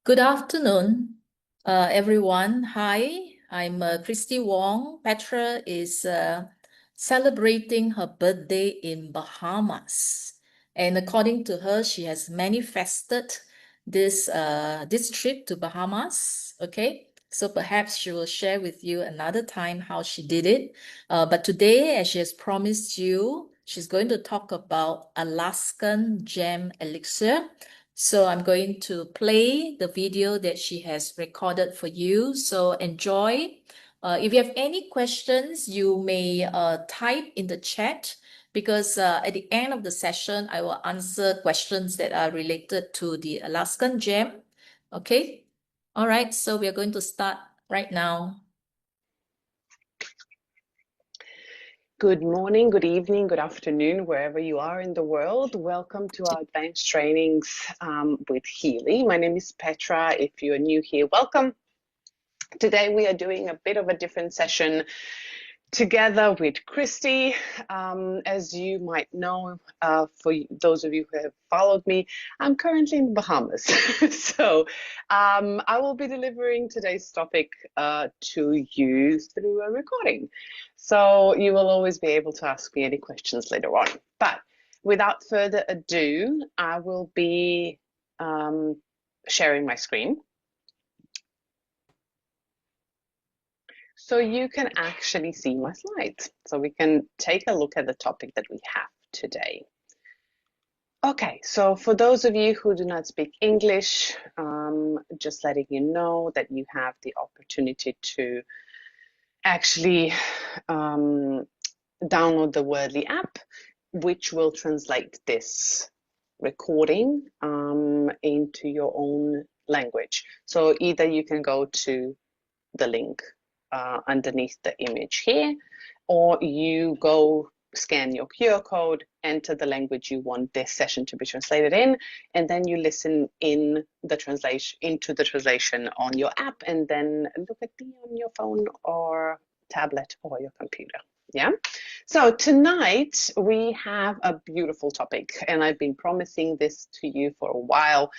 Good afternoon, everyone. Hi, I'm Christy Wong. Petra is celebrating her birthday in Bahamas. And according to her, she has manifested this trip to Bahamas. Okay, so perhaps she will share with you another time how she did it. But today, as she has promised you, she's going to talk about Alaskan Gem Elixir. So I'm going to play the video that she has recorded for you. So enjoy. If you have any questions, you may type in the chat because at the end of the session, I will answer questions that are related to the Alaskan gem. Okay. All right. So we are going to start right now. Good morning, good evening, good afternoon, wherever you are in the world. Welcome to our advanced trainings with Healy. My name is Petra. If you're new here, welcome. Today we are doing a bit of a different session together with Christy. As you might know, for those of you who have followed me, I'm currently in Bahamas. So I will be delivering today's topic to you through a recording. So you will always be able to ask me any questions later on. But without further ado, I will be sharing my screen. So you can actually see my slides. So we can take a look at the topic that we have today. Okay, so for those of you who do not speak English, just letting you know that you have the opportunity to actually download the Wordly app, which will translate this recording into your own language. So either you can go to the link underneath the image here, or you go scan your QR code, enter the language you want this session to be translated in, and then you listen in the translation on your app, and then look at me on your phone or tablet or your computer. Yeah. So tonight we have a beautiful topic, and I've been promising this to you for a while.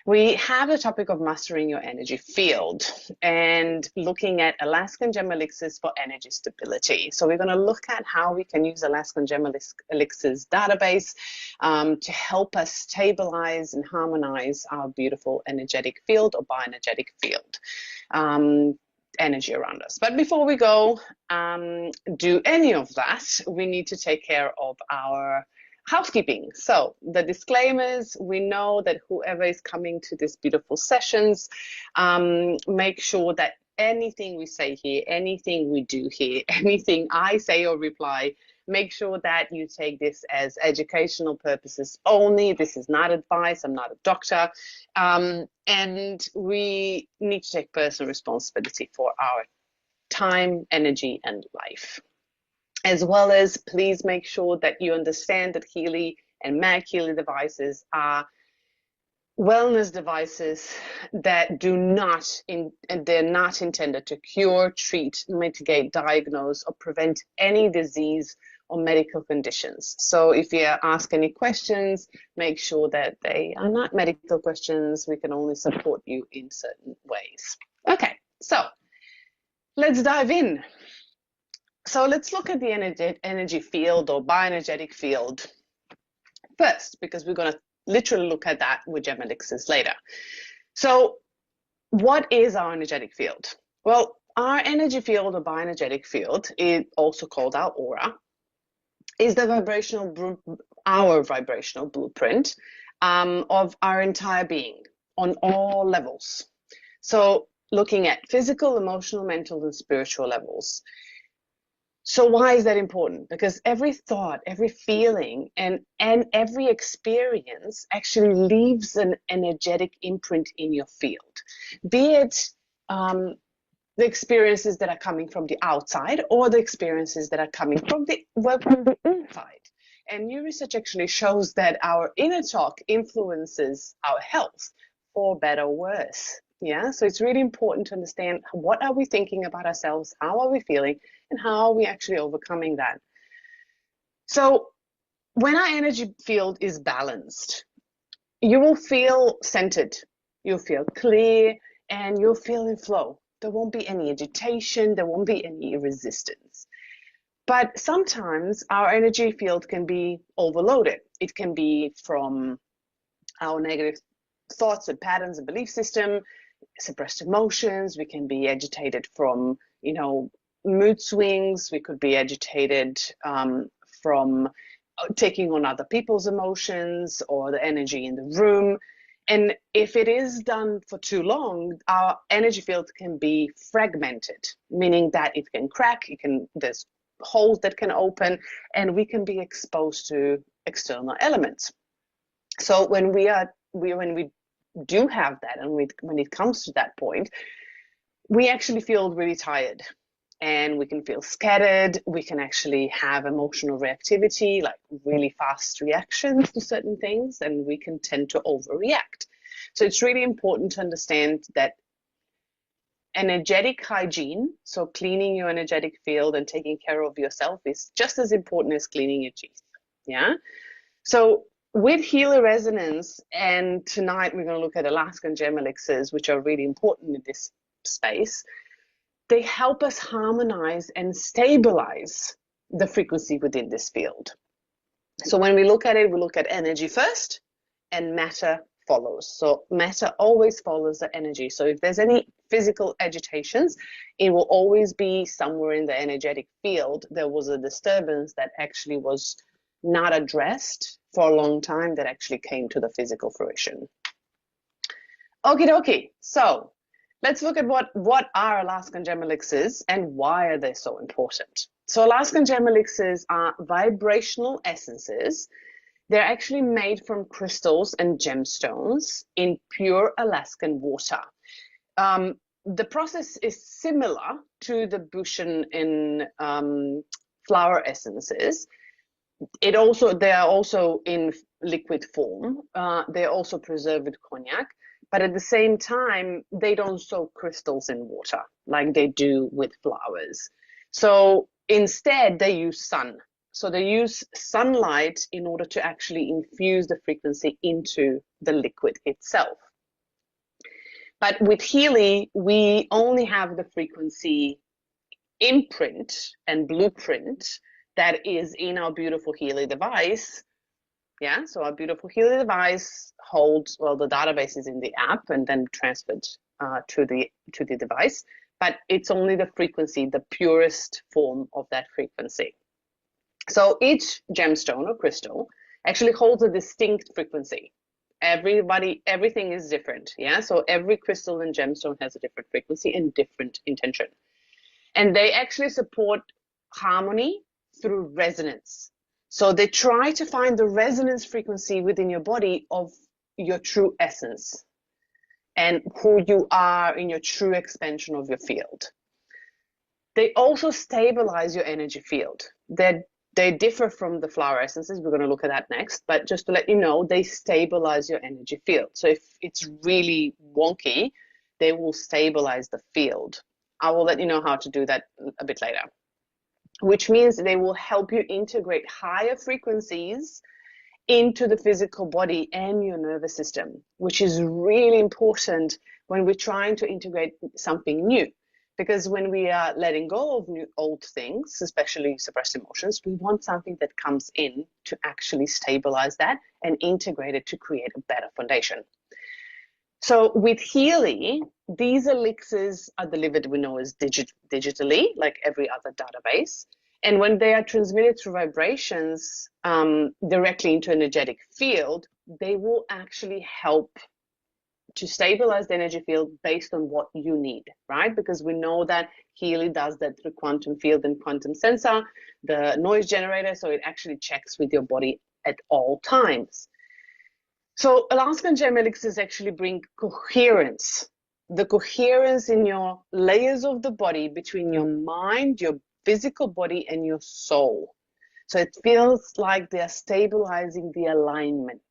We have the topic of mastering your energy field and looking at Alaskan Gem Elixirs for energy stability. So we're going to look at how we can use Alaskan Gem Elixirs database to help us stabilize and harmonize our beautiful energetic field or bioenergetic field. Energy around us. But before we go do any of that, we need to take care of our housekeeping. So the disclaimers, we know that whoever is coming to these beautiful sessions, make sure that anything we say here, anything we do here, anything I say or reply, make sure that you take this as educational purposes only. This is not advice. I'm not a doctor. And we need to take personal responsibility for our time, energy, and life. As well as please make sure that you understand that Healy and Mag Healy devices are wellness devices that they're not intended to cure, treat, mitigate, diagnose, or prevent any disease or medical conditions. So if you ask any questions, make sure that they are not medical questions. We can only support you in certain ways. Okay, so let's dive in. So let's look at the energy field or bioenergetic field first, because we're going to literally look at that with Gem Elixirs later. So what is our energetic field? Well, our energy field or bioenergetic field, also called our aura, is our vibrational blueprint of our entire being on all levels. So looking at physical, emotional, mental, and spiritual levels. So why is that important? Because every thought, every feeling, and every experience actually leaves an energetic imprint in your field. Be it the experiences that are coming from the outside or the experiences that are coming from the inside. And new research actually shows that our inner talk influences our health, for better or worse. Yeah, so it's really important to understand what are we thinking about ourselves, how are we feeling, and how are we actually overcoming that. So when our energy field is balanced, you will feel centered. you'll feel clear, and you'll feel in flow. There won't be any agitation, there won't be any resistance. But sometimes our energy field can be overloaded. It can be from our negative thoughts and patterns and belief system, suppressed emotions. We can be agitated from, mood swings. We could be agitated from taking on other people's emotions or the energy in the room. And if it is done for too long, our energy field can be fragmented, meaning that it can crack, there's holes that can open, and we can be exposed to external elements. So when we do have that, and when it comes to that point, we actually feel really tired, and we can feel scattered. We can actually have emotional reactivity, like really fast reactions to certain things, and we can tend to overreact. So it's really important to understand that energetic hygiene, so cleaning your energetic field and taking care of yourself, is just as important as cleaning your teeth. Yeah. So with Healy resonance, and tonight we're going to look at Alaskan Gem Elixirs, which are really important in this space. They help us harmonize and stabilize the frequency within this field. So when we look at it, we look at energy first, and matter follows. So matter always follows the energy. So if there's any physical agitations, it will always be somewhere in the energetic field. There was a disturbance that actually was not addressed for a long time that actually came to the physical fruition. Okie dokie. So let's look at what are Alaskan Gem Elixirs and why are they so important. So Alaskan Gem Elixirs are vibrational essences. They're actually made from crystals and gemstones in pure Alaskan water. The process is similar to the Bushin in flower essences. They are also in liquid form. They're also preserved with cognac, but at the same time, they don't soak crystals in water like they do with flowers. So instead, they use sun. So they use sunlight in order to actually infuse the frequency into the liquid itself. But with Healy, we only have the frequency imprint and blueprint that is in our beautiful Healy device. Yeah, so our beautiful Healy device holds, well, the database is in the app and then transferred to the device, but it's only the frequency, the purest form of that frequency. So each gemstone or crystal actually holds a distinct frequency. Everything is different. Yeah, so every crystal and gemstone has a different frequency and different intention. And they actually support harmony through resonance. So they try to find the resonance frequency within your body of your true essence and who you are in your true expansion of your field. They also stabilize your energy field. They differ from the flower essences. We're going to look at that next. But just to let you know, they stabilize your energy field. So if it's really wonky, they will stabilize the field. I will let you know how to do that a bit later, which means they will help you integrate higher frequencies into the physical body and your nervous system, which is really important when we're trying to integrate something new. Because when we are letting go of old things, especially suppressed emotions, we want something that comes in to actually stabilize that and integrate it to create a better foundation. So with Healy, these elixirs are delivered, we know, as digitally, like every other database. And when they are transmitted through vibrations directly into an energetic field, they will actually help to stabilize the energy field based on what you need, right? Because we know that Healy does that through quantum field and quantum sensor, the noise generator, so it actually checks with your body at all times. So Alaskan Gem Elixirs actually bring coherence, the coherence in your layers of the body between your mind, your physical body, and your soul. So it feels like they're stabilizing the alignment.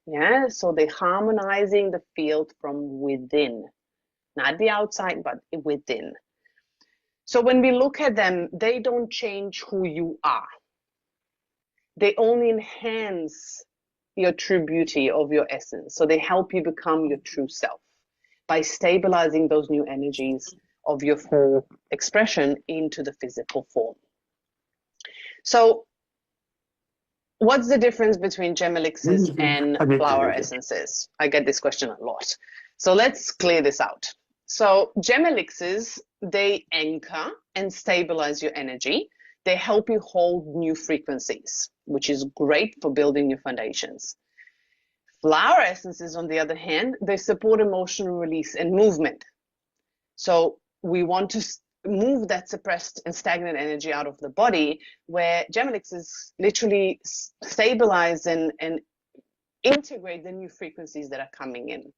Yeah, so they're harmonizing the field from within, not the outside, but within. So when we look at them, they don't change who you are. They only enhance your true beauty of your essence. So they help you become your true self. by stabilizing those new energies of your full expression into the physical form. So what's the difference between gem elixirs and flower essences? I get this question a lot. So let's clear this out. So gem elixirs, they anchor and stabilize your energy. They help you hold new frequencies, which is great for building your foundations. Flower essences, on the other hand, they support emotional release and movement. So we want to move that suppressed and stagnant energy out of the body, where gem elixirs literally stabilize and integrate the new frequencies that are coming in.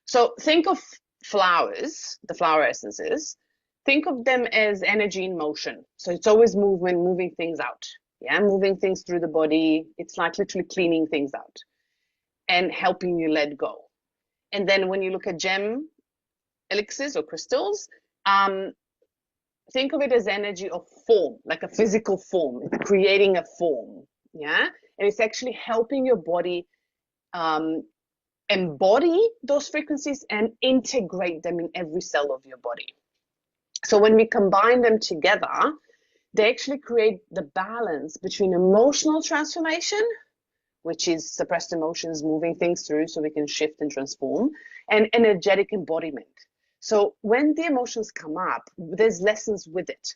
So think of flowers, the flower essences, think of them as energy in motion. So it's always movement, moving things out. Yeah, moving things through the body. It's like literally cleaning things out and helping you let go. And then when you look at gem elixirs or crystals, think of it as energy of form, like a physical form. It's creating a form, yeah? And it's actually helping your body embody those frequencies and integrate them in every cell of your body. So when we combine them together, they actually create the balance between emotional transformation, which is suppressed emotions, moving things through so we can shift and transform, and energetic embodiment. So when the emotions come up, there's lessons with it.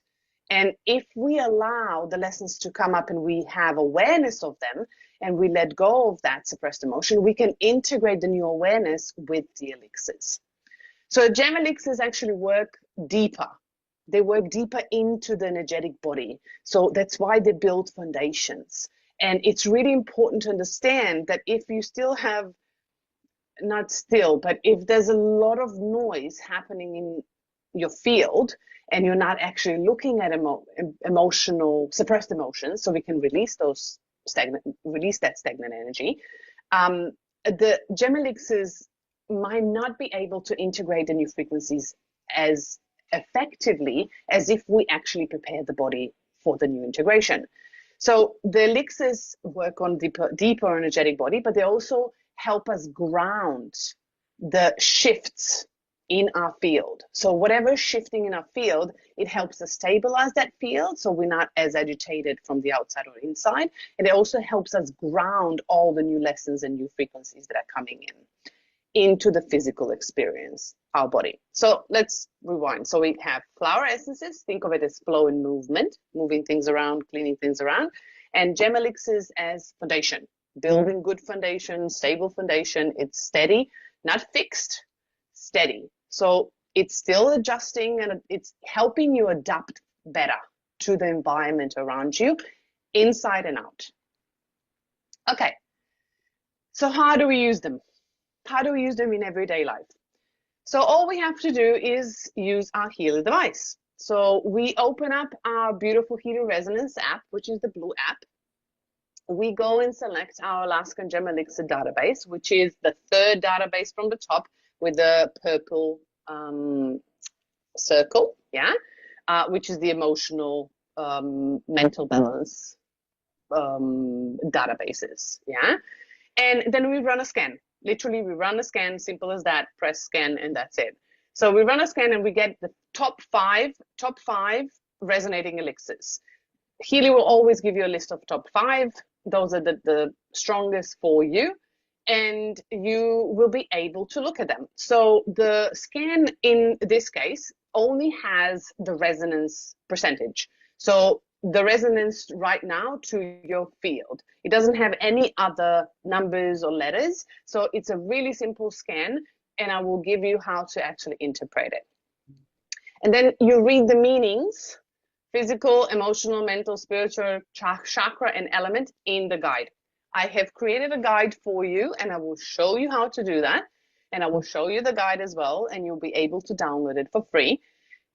And if we allow the lessons to come up and we have awareness of them and we let go of that suppressed emotion, we can integrate the new awareness with the elixirs. So gem elixirs actually work deeper. They work deeper into the energetic body. So that's why they build foundations. And it's really important to understand that if you still have, not still, but if there's a lot of noise happening in your field and you're not actually looking at emotional, suppressed emotions, so we can release those that stagnant energy, the gem elixirs might not be able to integrate the new frequencies as effectively as if we actually prepare the body for the new integration. So the elixirs work on deeper energetic body, but they also help us ground the shifts in our field. So whatever is shifting in our field, it helps us stabilize that field so we're not as agitated from the outside or inside. And it also helps us ground all the new lessons and new frequencies that are coming into the physical experience, our body. So let's rewind. So we have flower essences. Think of it as flow and movement, moving things around, cleaning things around. And gem elixirs as foundation, building good foundation, stable foundation. It's steady, not fixed, steady. So it's still adjusting and it's helping you adapt better to the environment around you, inside and out. Okay, so how do we use them? How do we use them in everyday life? So all we have to do is use our Healy device. So we open up our beautiful Healy Resonance app, which is the blue app. We go and select our Alaskan Gem Elixir database, which is the third database from the top with the purple circle, yeah, which is the emotional mental balance databases, yeah. And then we run a scan. Literally, we run a scan, simple as that, press scan, and that's it. So we run a scan and we get the top five resonating elixirs. Healy will always give you a list of top 5. Those are the strongest for you, and you will be able to look at them. So the scan in this case only has the resonance percentage. So the resonance right now to your field. It doesn't have any other numbers or letters. So it's a really simple scan, and I will give you how to actually interpret it. And then you read the meanings, physical, emotional, mental, spiritual, chakra, and element in the guide. I have created a guide for you, and I will show you how to do that. And I will show you the guide as well, and you'll be able to download it for free.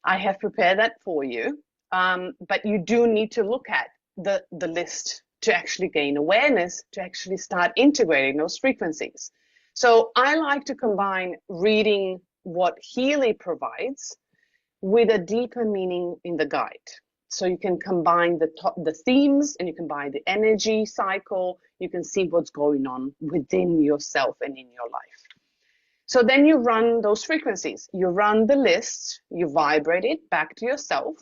I have prepared that for you. But you do need to look at the list to actually gain awareness, to actually start integrating those frequencies. So I like to combine reading what Healy provides with a deeper meaning in the guide. So you can combine the themes, and you can combine the energy cycle. You can see what's going on within yourself and in your life. So then you run those frequencies. You run the list, you vibrate it back to yourself.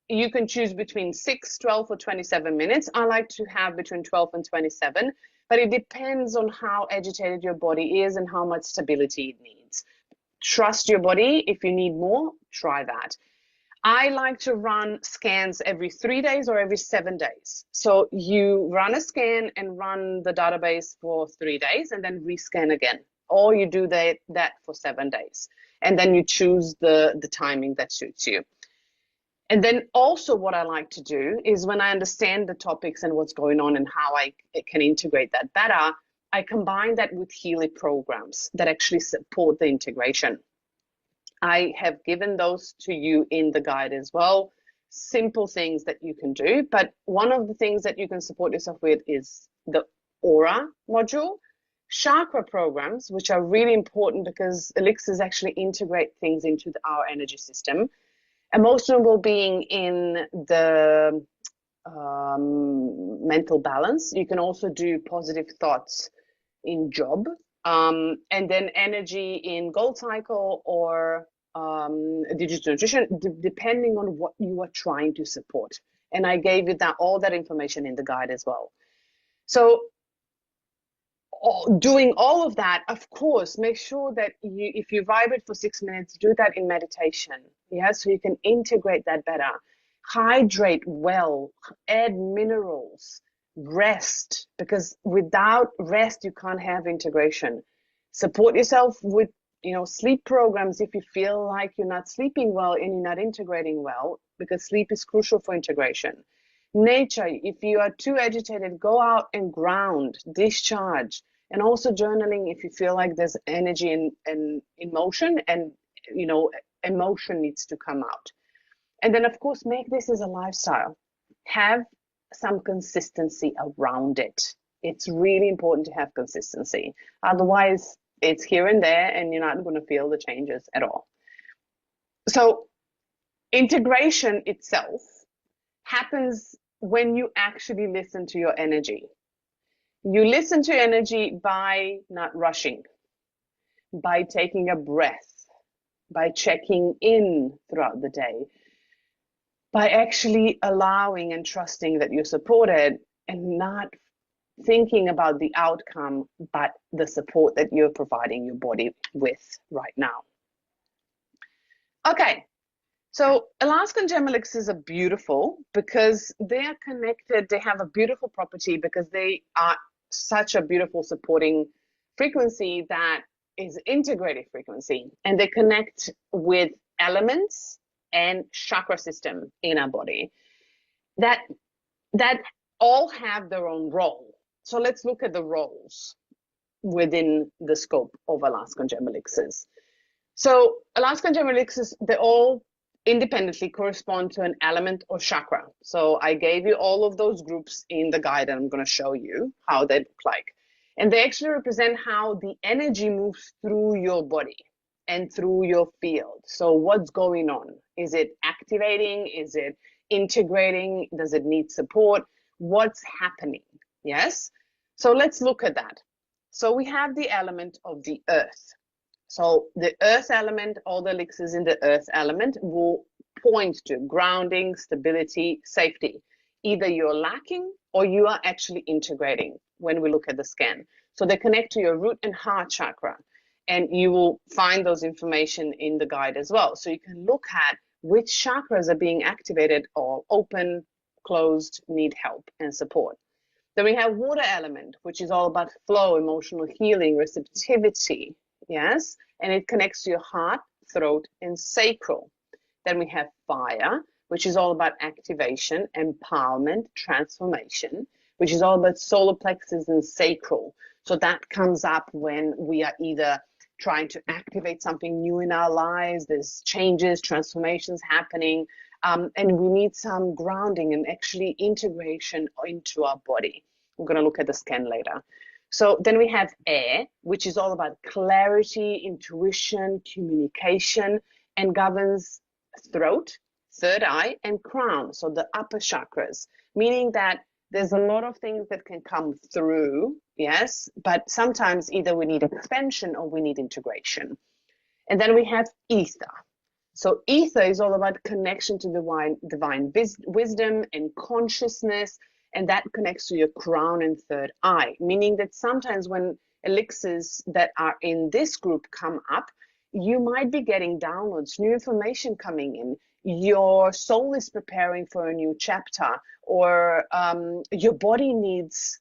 You can choose between 6, 12, or 27 minutes. I like to have between 12 and 27, but it depends on how agitated your body is and how much stability it needs. Trust your body. If you need more, try that. I like to run scans every 3 days or every 7 days. So you run a scan and run the database for 3 days and then rescan again. Or you do that for 7 days. And then you choose the timing that suits you. And then also what I like to do is when I understand the topics and what's going on and how I can integrate that better, I combine that with Healy programs that actually support the integration. I have given those to you in the guide as well. Simple things that you can do, but one of the things that you can support yourself with is the aura module, chakra programs, which are really important because elixirs actually integrate things into our energy system. Emotional well-being in the mental balance. You can also do positive thoughts in job, and then energy in Gold Cycle or digital nutrition, depending on what you are trying to support. And I gave you all that information in the guide as well. So doing all of that, of course, make sure that if you vibrate for 6 minutes, do that in meditation. Yeah, so you can integrate that better. Hydrate well, add minerals, rest, because without rest, you can't have integration. Support yourself with, sleep programs if you feel like you're not sleeping well and you're not integrating well, because sleep is crucial for integration. Nature, if you are too agitated, go out and ground, discharge, and also journaling if you feel like there's energy and emotion and, emotion needs to come out. And then, of course, make this as a lifestyle. Have some consistency around it. It's really important to have consistency. Otherwise, it's here and there, and you're not going to feel the changes at all. So integration itself happens when you actually listen to your energy. You listen to energy by not rushing, by taking a breath, by checking in throughout the day, by actually allowing and trusting that you're supported and not thinking about the outcome, but the support that you're providing your body with right now. Okay, so Alaskan Gem Elixirs are beautiful because they are connected. They have a beautiful property because they are such a beautiful supporting frequency that is integrated frequency, and they connect with elements and chakra system in our body that all have their own role. So let's look at the roles within the scope of Alaskan Gem Elixirs. So Alaskan Gem Elixirs, they all independently correspond to an element or chakra. So I gave you all of those groups in the guide, and I'm going to show you how they look like. And they actually represent how the energy moves through your body and through your field. So what's going on? Is it activating? Is it integrating? Does it need support? What's happening? Yes? So let's look at that. So we have the element of the earth. So the earth element, all the elixirs in the earth element will point to grounding, stability, safety. Either you're lacking or you are actually integrating when we look at the scan. So they connect to your root and heart chakra, and you will find those information in the guide as well. So you can look at which chakras are being activated or open, closed, need help and support. Then we have water element, which is all about flow, emotional healing, receptivity, yes? And it connects to your heart, throat, and sacral. Then we have fire, which is all about activation, empowerment, transformation, which is all about solar plexus and sacral. So that comes up when we are either trying to activate something new in our lives, there's changes, transformations happening, and we need some grounding and actually integration into our body. We're going to look at the scan later. So then we have air, which is all about clarity, intuition, communication, and governs throat, third eye, and crown, so the upper chakras, meaning that There's a lot of things that can come through, yes, but sometimes either we need expansion or we need integration. And then we have ether. So ether is all about connection to divine wisdom and consciousness, and that connects to your crown and third eye, meaning that sometimes when elixirs that are in this group come up, you might be getting downloads, new information coming in. Your soul is preparing for a new chapter, or your body needs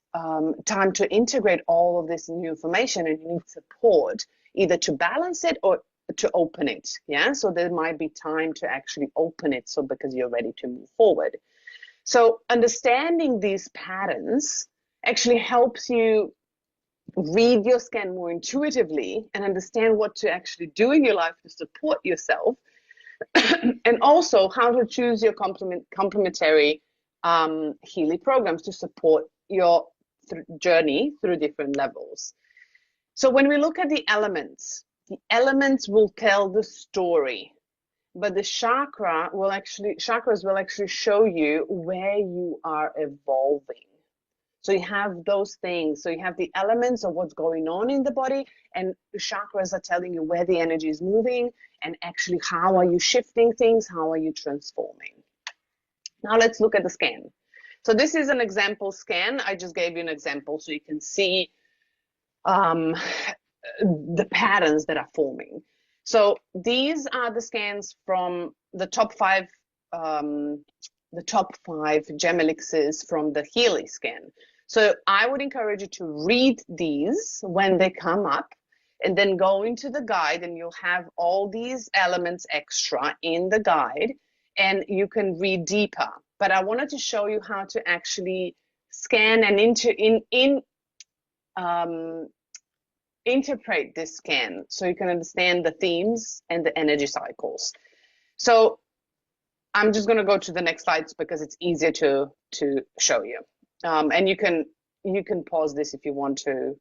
time to integrate all of this new information, and you need support either to balance it or to open it. Yeah, so there might be time to actually open it, so because you're ready to move forward. So understanding these patterns actually helps you read your scan more intuitively and understand what to actually do in your life to support yourself, and also how to choose your complementary Healy programs to support your journey through different levels. So when we look at the elements will tell the story, but the chakras will actually show you where you are evolving. So you have those things. So you have the elements of what's going on in the body, and the chakras are telling you where the energy is moving, and actually how are you shifting things, how are you transforming. Now let's look at the scan. So this is an example scan. I just gave you an example so you can see the patterns that are forming. So these are the scans from the top five gem elixirs from the Healy scan. So I would encourage you to read these when they come up, and then go into the guide, and you'll have all these elements extra in the guide, and you can read deeper. But I wanted to show you how to actually scan and interpret this scan so you can understand the themes and the energy cycles. So I'm just going to go to the next slides because it's easier to show you. And you can pause this if you want to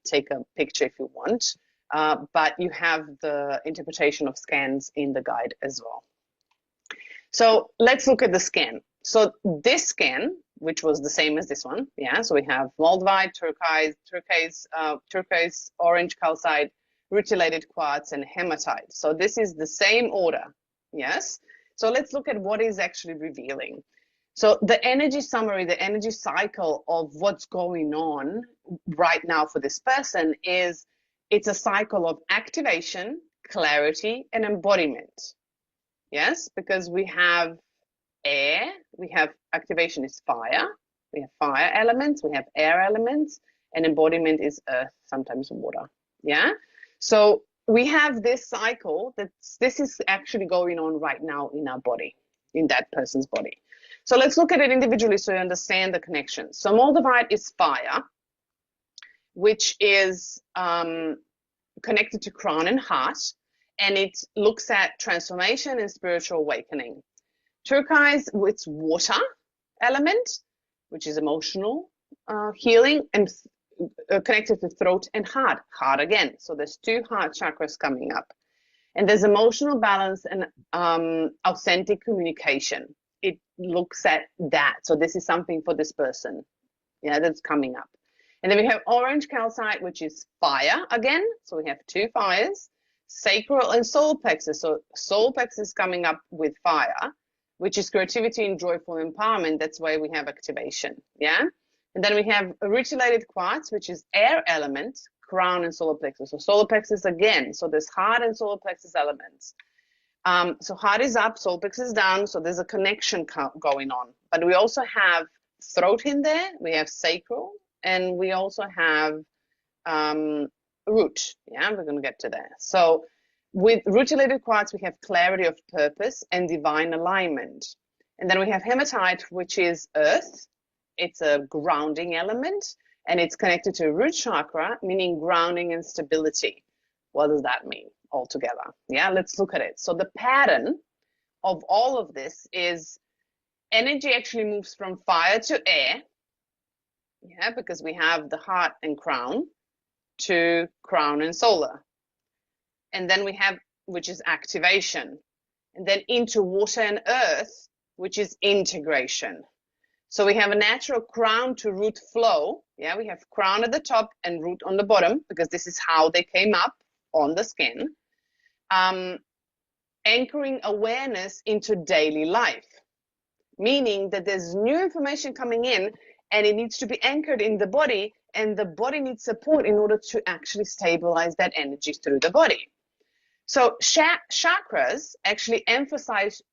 take a picture if you want, but you have the interpretation of scans in the guide as well. So let's look at the scan. So this scan, which was the same as this one, yeah. So we have moldavite, turquoise, orange calcite, rutilated quartz, and hematite. So this is the same order, yes. So let's look at what is actually revealing. So the energy summary, the energy cycle of what's going on right now for this person is, it's a cycle of activation, clarity, and embodiment. Yes, because we have air, we have activation is fire, we have fire elements, we have air elements, and embodiment is earth, sometimes water. Yeah, so we have this cycle this is actually going on right now in our body, in that person's body. So let's look at it individually so you understand the connection. So moldavite is fire, which is connected to crown and heart, and it looks at transformation and spiritual awakening. Turquoise, it's water element, which is emotional healing, and connected to throat and heart. Heart again. So there's two heart chakras coming up. And there's emotional balance and authentic communication. It looks at that. So this is something for this person, yeah, that's coming up. And then we have orange calcite, which is fire again. So we have two fires, sacral and solar plexus. So solar plexus is coming up with fire, which is creativity and joyful empowerment. That's why we have activation, yeah? And then we have rutilated quartz, which is air element, crown and solar plexus. So solar plexus again. So there's heart and solar plexus elements. So heart is up, solar plexus is down. So there's a connection going on. But we also have throat in there. We have sacral, and we also have root. Yeah, we're going to get to that. So with rutilated quartz, we have clarity of purpose and divine alignment. And then we have hematite, which is earth. It's a grounding element, and it's connected to root chakra, meaning grounding and stability. What does that mean altogether? Yeah, let's look at it. So the pattern of all of this is energy actually moves from fire to air, yeah, because we have the heart and crown, to crown and solar. And then we have, which is activation, and then into water and earth, which is integration. So we have a natural crown to root flow. Yeah, we have crown at the top and root on the bottom because this is how they came up on the skin. Anchoring awareness into daily life, meaning that there's new information coming in and it needs to be anchored in the body, and the body needs support in order to actually stabilize that energy through the body. So chakras actually emphasis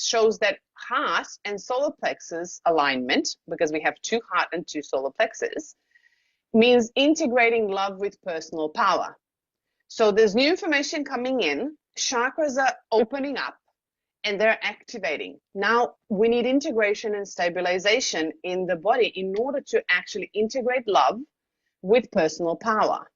shows that heart and solar plexus alignment, because we have 2 heart and 2 solar plexus, means integrating love with personal power. So there's new information coming in, chakras are opening up, and they're activating. Now we need integration and stabilization in the body in order to actually integrate love with personal power.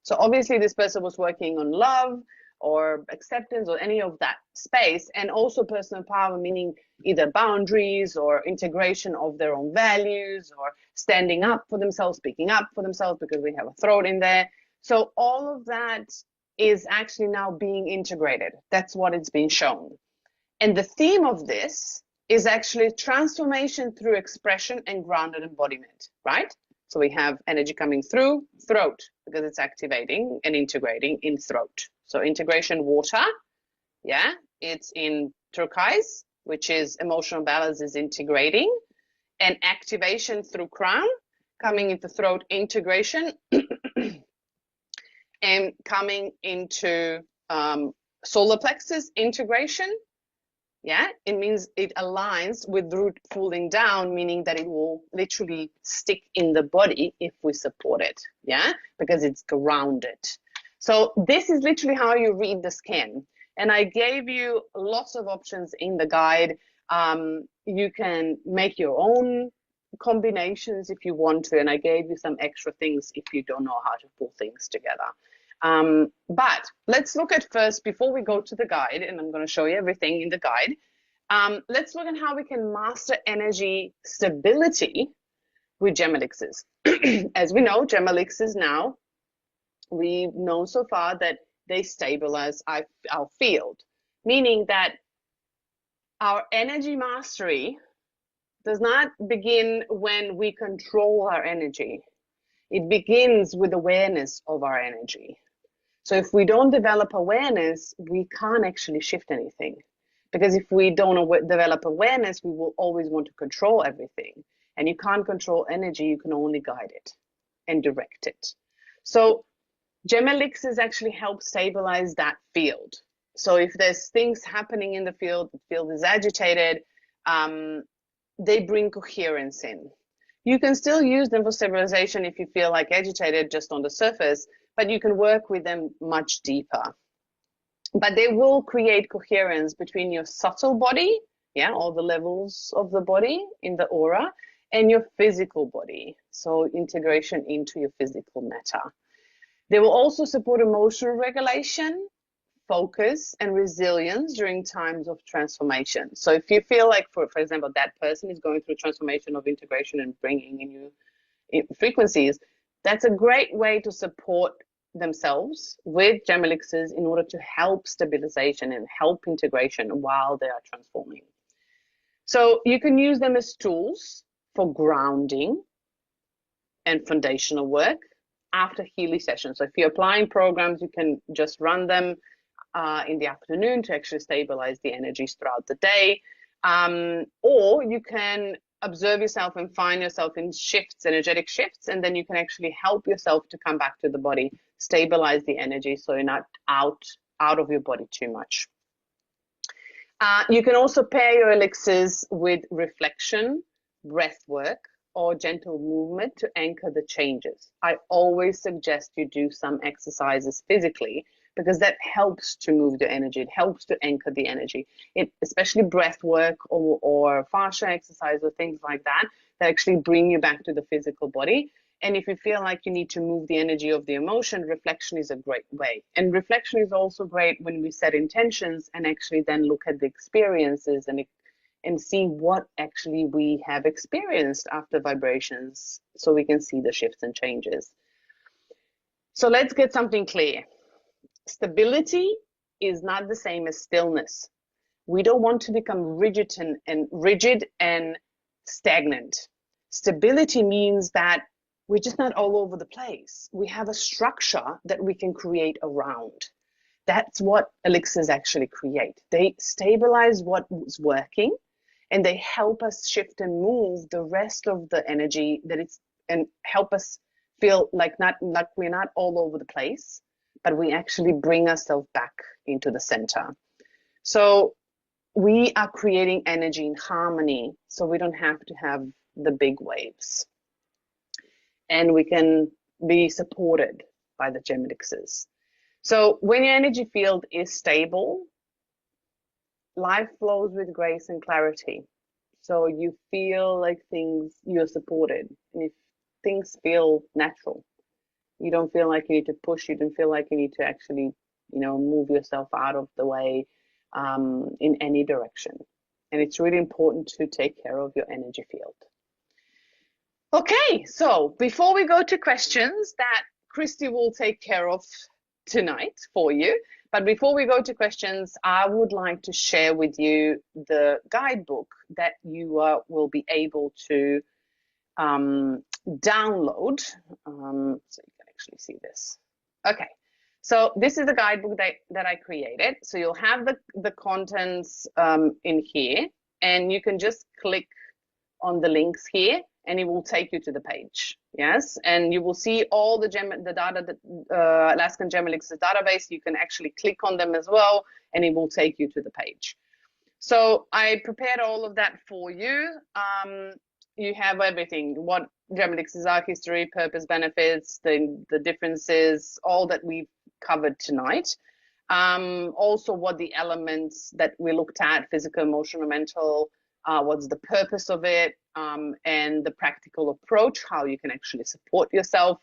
So obviously this person was working on love or acceptance or any of that space, and also personal power, meaning either boundaries or integration of their own values or standing up for themselves, speaking up for themselves, because we have a throat in there. So all of that is actually now being integrated. That's what it's been shown. And the theme of this is actually transformation through expression and grounded embodiment, right? So we have energy coming through throat because it's activating and integrating in throat. So integration water, yeah, it's in turquoise, which is emotional balance is integrating, and activation through crown, coming into throat integration, and coming into solar plexus integration. Yeah, it means it aligns with root pulling down, meaning that it will literally stick in the body if we support it, yeah, because it's grounded. So this is literally how you read the skin. And I gave you lots of options in the guide. You can make your own combinations if you want to, and I gave you some extra things if you don't know how to pull things together. But let's look at first, before we go to the guide, and I'm going to show you everything in the guide, let's look at how we can master energy stability with Gem Elixirs. As we know, Gem Elixirs now, we've known so far that they stabilize our field, meaning that our energy mastery does not begin when we control our energy. It begins with awareness of our energy. So if we don't develop awareness, we can't actually shift anything. Because if we don't develop awareness, we will always want to control everything. And you can't control energy, you can only guide it and direct it. So Gem Elixirs actually help stabilize that field. So if there's things happening in the field is agitated, they bring coherence in. You can still use them for stabilization if you feel like agitated just on the surface, but you can work with them much deeper. But they will create coherence between your subtle body, yeah, all the levels of the body in the aura, and your physical body. So integration into your physical matter. They will also support emotional regulation, focus, and resilience during times of transformation. So if you feel like, for example, that person is going through transformation of integration and bringing in new frequencies, that's a great way to support themselves with Gem Elixirs in order to help stabilization and help integration while they are transforming. So you can use them as tools for grounding and foundational work after Healy sessions. So if you're applying programs, you can just run them in the afternoon to actually stabilize the energies throughout the day. Or you can observe yourself and find yourself in shifts, energetic shifts, and then you can actually help yourself to come back to the body, stabilize the energy so you're not out of your body too much. You can also pair your elixirs with reflection, breath work, or gentle movement to anchor the changes. I always suggest you do some exercises physically because that helps to move the energy. It helps to anchor the energy. Especially breath work or fascia exercise or things like that actually bring you back to the physical body. And if you feel like you need to move the energy of the emotion, reflection is a great way. And reflection is also great when we set intentions and actually then look at the experiences and see what actually we have experienced after vibrations so we can see the shifts and changes. So let's get something clear. Stability is not the same as stillness. We don't want to become rigid and stagnant. Stability means that we're just not all over the place. We have a structure that we can create around. That's what elixirs actually create. They stabilize what's working, and they help us shift and move the rest of the energy and help us feel like we're not all over the place, but we actually bring ourselves back into the center. So we are creating energy in harmony, so we don't have to have the big waves. And we can be supported by the gem elixirs. So when your energy field is stable, life flows with grace and clarity. So you feel like you're supported. And if things feel natural, you don't feel like you need to push, you don't feel like you need to actually, move yourself out of the way in any direction. And it's really important to take care of your energy field. Okay, so before we go to questions that Christy will take care of tonight for you, but before we go to questions, I would like to share with you the guidebook that you will be able to download. So you can actually see this. Okay, so this is the guidebook that I created. So you'll have the contents in here, and you can just click on the links here, and it will take you to the page. Yes, and you will see all the Alaskan Gem Elixirs database. You can actually click on them as well, and it will take you to the page. So I prepared all of that for you. You have everything: what gem elixirs are, history, purpose, benefits, the differences, all that we've covered tonight. Also, what the elements that we looked at: physical, emotional, mental. What's the purpose of it, and the practical approach, how you can actually support yourself.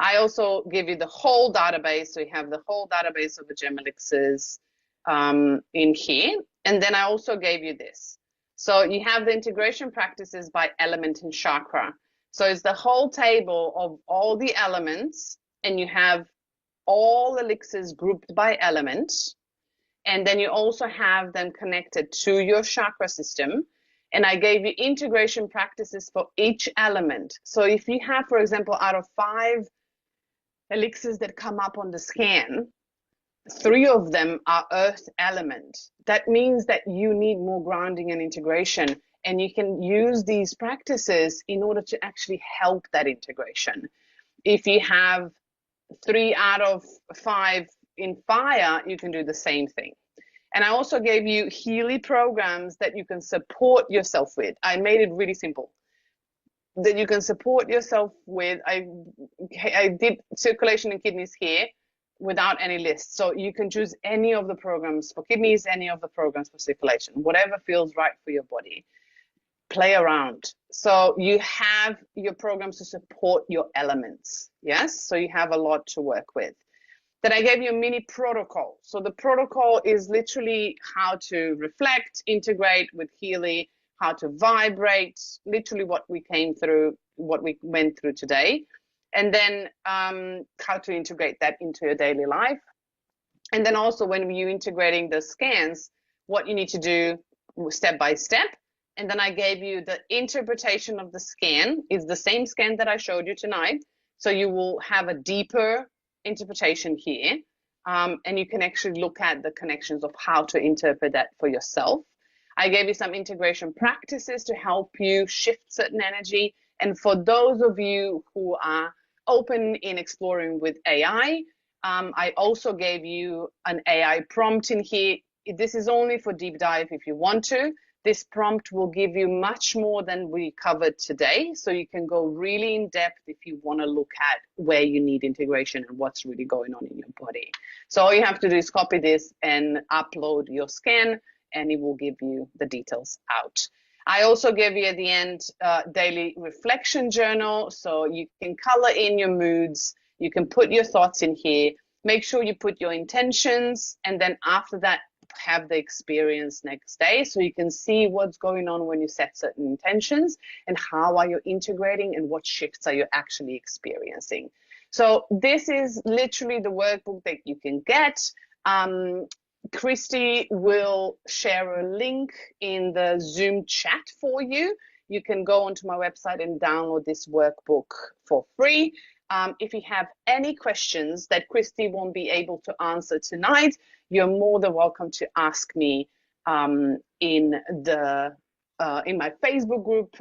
I also give you the whole database, so you have the whole database of the gem elixirs in here. And then I also gave you this. So you have the integration practices by element and chakra. So it's the whole table of all the elements, and you have all elixirs grouped by element. And then you also have them connected to your chakra system. And I gave you integration practices for each element. So if you have, for example, out of 5 elixirs that come up on the scan, 3 of them are earth element. That means that you need more grounding and integration. And you can use these practices in order to actually help that integration. If you have 3 out of 5 in fire, you can do the same thing. And I also gave you Healy programs that you can support yourself with. I made it really simple. That you can support yourself with. I did circulation and kidneys here without any list. So you can choose any of the programs for kidneys, any of the programs for circulation, whatever feels right for your body. Play around. So you have your programs to support your elements. Yes, so you have a lot to work with. Then I gave you a mini protocol. So the protocol is literally how to reflect, integrate with Healy, how to vibrate, literally what we came through, what we went through today. And then how to integrate that into your daily life. And then also when you're integrating the scans, what you need to do step by step. And then I gave you the interpretation of the scan is the same scan that I showed you tonight. So you will have a deeper interpretation here, and you can actually look at the connections of how to interpret that for yourself. I gave you some integration practices to help you shift certain energy. And for those of you who are open in exploring with AI, I also gave you an AI prompt in here. This is only for deep dive if you want to. This prompt will give you much more than we covered today. So you can go really in depth if you want to look at where you need integration and what's really going on in your body. So all you have to do is copy this and upload your scan, and it will give you the details out. I also gave you at the end daily reflection journal. So you can color in your moods. You can put your thoughts in here. Make sure you put your intentions. And then after that, have the experience next day, so you can see what's going on when you set certain intentions and how are you integrating and what shifts are you actually experiencing. So this is literally the workbook that you can get. Christy will share a link in the Zoom chat for you, you can go onto my website and download this workbook for free. If you have any questions that Christy won't be able to answer tonight, you're more than welcome to ask me in my Facebook group,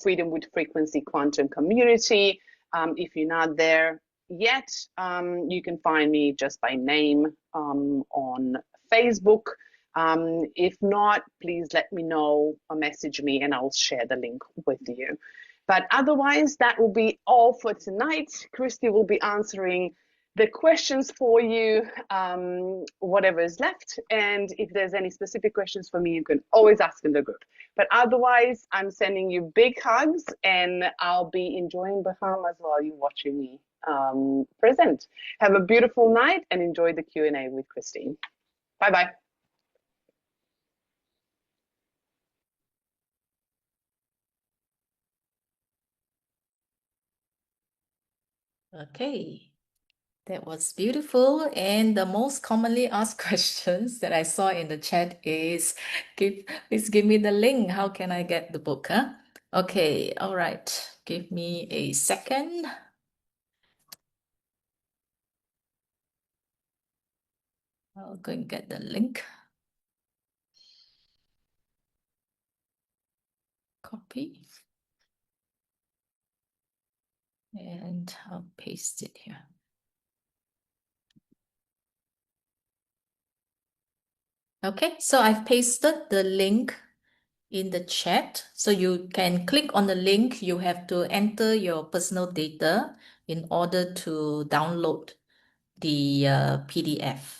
Freedom with Frequency Quantum Community. If you're not there yet, you can find me just by name on Facebook. If not, please let me know or message me and I'll share the link with you. But otherwise, that will be all for tonight. Christy will be answering the questions for you, whatever is left. And if there's any specific questions for me, you can always ask in the group. But otherwise, I'm sending you big hugs and I'll be enjoying Bahamas while you're watching me present. Have a beautiful night and enjoy the Q&A with Christine. Bye-bye. Okay, that was beautiful. And the most commonly asked questions that I saw in the chat is, please give me the link. How can I get the book? Huh? Okay, all right. Give me a second. I'll go and get the link. Copy. And I'll paste it here. Okay, so I've pasted the link in the chat. So you can click on the link. You have to enter your personal data in order to download the PDF.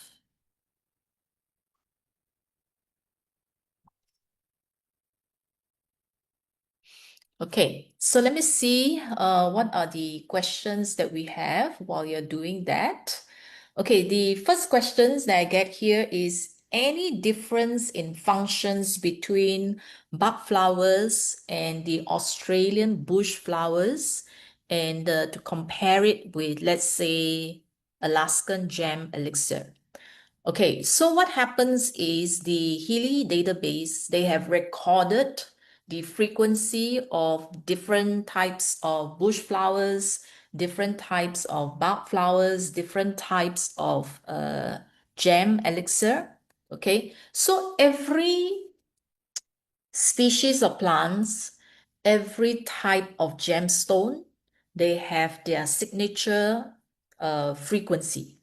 Okay, so let me see what are the questions that we have while you're doing that. Okay, the first questions that I get here is any difference in functions between bud flowers and the Australian bush flowers, and to compare it with, let's say, Alaskan Gem Elixir. Okay, so what happens is the Healy database, they have recorded the frequency of different types of bush flowers, different types of bud flowers, different types of gem elixir. Okay, so every species of plants, every type of gemstone, they have their signature frequency.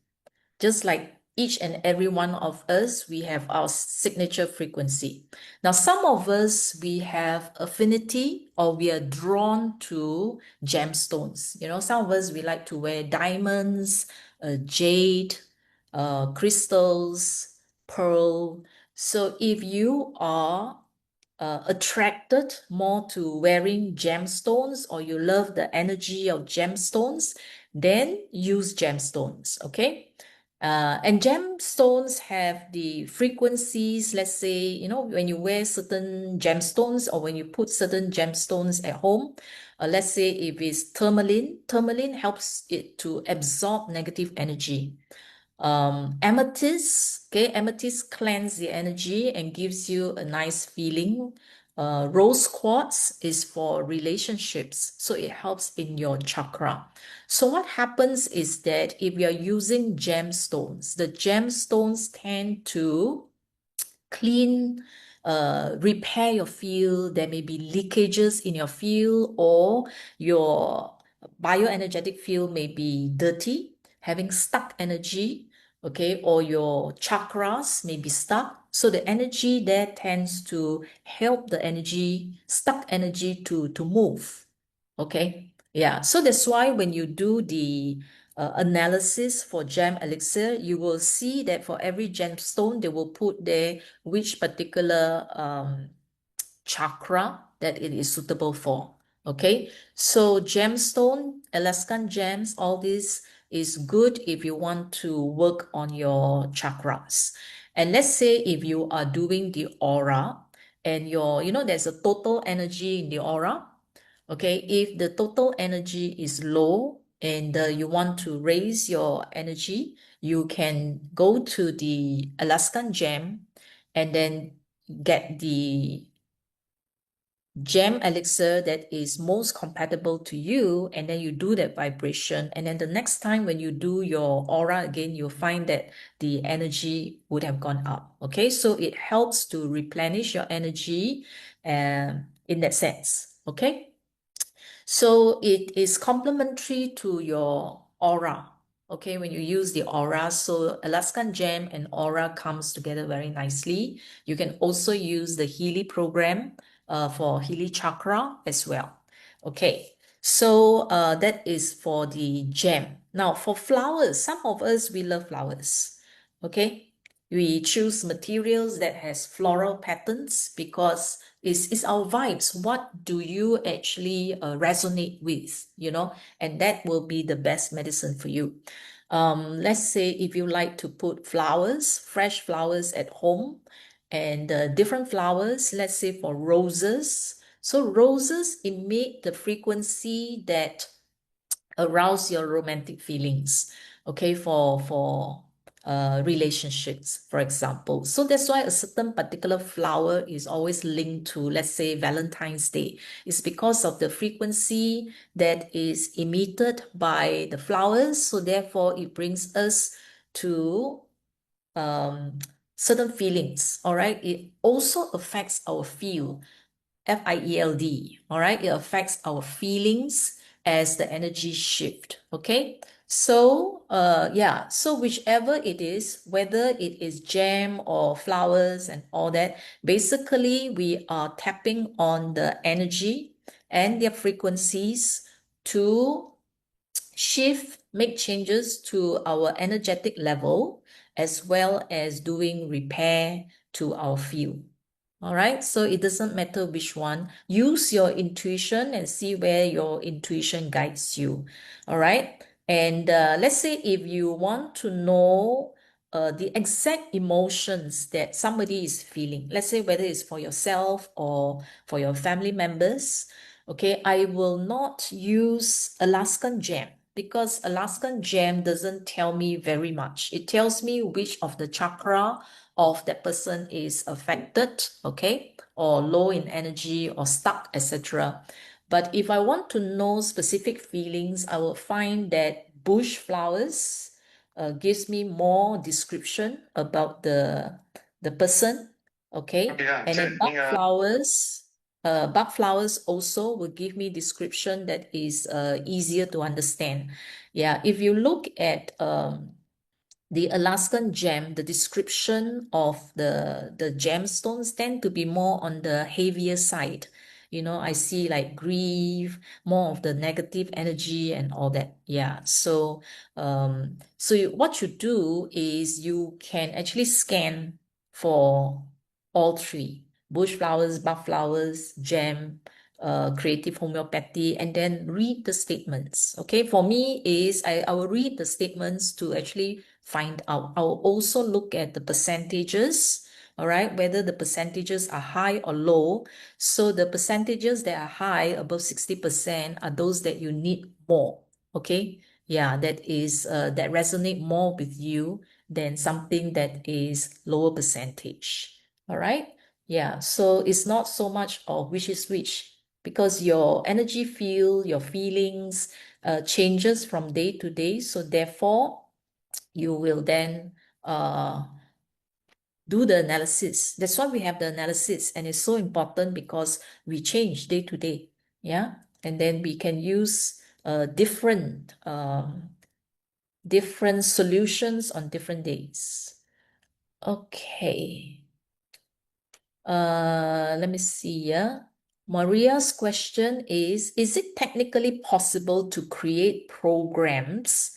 Just like each and every one of us, we have our signature frequency. Now, some of us, we have affinity or we are drawn to gemstones. You know, some of us, we like to wear diamonds, jade, crystals, pearl. So if you are attracted more to wearing gemstones or you love the energy of gemstones, then use gemstones, okay? And gemstones have the frequencies, let's say, you know, when you wear certain gemstones or when you put certain gemstones at home, let's say if it's tourmaline, tourmaline helps it to absorb negative energy. Amethyst, okay, amethyst cleanse the energy and gives you a nice feeling. Rose quartz is for relationships, so it helps in your chakra. So what happens is that if you're using gemstones, the gemstones tend to clean, repair your field. There may be leakages in your field, or your bioenergetic field may be dirty, having stuck energy, okay, or your chakras may be stuck. So the energy there tends to help the energy, stuck energy to move, okay? Yeah, so that's why when you do the analysis for gem elixir, you will see that for every gemstone, they will put there which particular chakra that it is suitable for. Okay, so gemstone, Alaskan gems, all this is good if you want to work on your chakras. And let's say if you are doing the aura and you know, there's a total energy in the aura. Okay, if the total energy is low and you want to raise your energy, you can go to the Alaskan gem and then get the gem elixir that is most compatible to you, and then you do that vibration, and then the next time when you do your aura again, you'll find that the energy would have gone up. Okay, so it helps to replenish your energy in that sense. Okay, so it is complementary to your aura. Okay, when you use the aura, so Alaskan Gem and aura comes together very nicely. You can also use the Healy program for Healy chakra as well. Okay, so that is for the gem. Now for flowers, some of us, we love flowers. Okay, we choose materials that has floral patterns because it's our vibes. What do you actually resonate with, and that will be the best medicine for you. Let's say if you like to put flowers, fresh flowers at home, and different flowers, let's say for roses. So roses emit the frequency that arouse your romantic feelings, okay, for relationships, for example. So that's why a certain particular flower is always linked to, let's say, Valentine's Day. It's because of the frequency that is emitted by the flowers. So therefore, it brings us to certain feelings. All right. It also affects our feel. FIELD, all right? It affects our feelings as the energy shift, okay? So, yeah, so whichever it is, whether it is gem or flowers and all that, basically we are tapping on the energy and their frequencies to shift, make changes to our energetic level, as well as doing repair to our field. All right, so it doesn't matter which one. Use your intuition and see where your intuition guides you. All right, and let's say if you want to know the exact emotions that somebody is feeling, let's say whether it's for yourself or for your family members, okay, I will not use Alaskan Gem because Alaskan Gem doesn't tell me very much. It tells me which of the chakra of that person is affected, okay, or low in energy or stuck, etc. But if I want to know specific feelings, I will find that bush flowers gives me more description about the person, okay, and then bud flowers also will give me description that is easier to understand. Yeah, if you look at the Alaskan gem, the description of the gemstones tend to be more on the heavier side. I see like grief, more of the negative energy and all that. Yeah. So what you do is you can actually scan for all three: bush flowers, bud flowers, gem, creative homeopathy, and then read the statements. Okay, for me is I will read the statements to actually find out. I will also look at the percentages, all right, whether the percentages are high or low. So the percentages that are high, above 60%, are those that you need more. Okay, yeah, that resonate more with you than something that is lower percentage. All right. Yeah, so it's not so much of which is which because your energy field, your feelings changes from day to day. So therefore, you will then do the analysis. That's why we have the analysis, and it's so important because we change day to day. Yeah, and then we can use different solutions on different days. Okay. Let me see. Yeah. Maria's question is it technically possible to create programs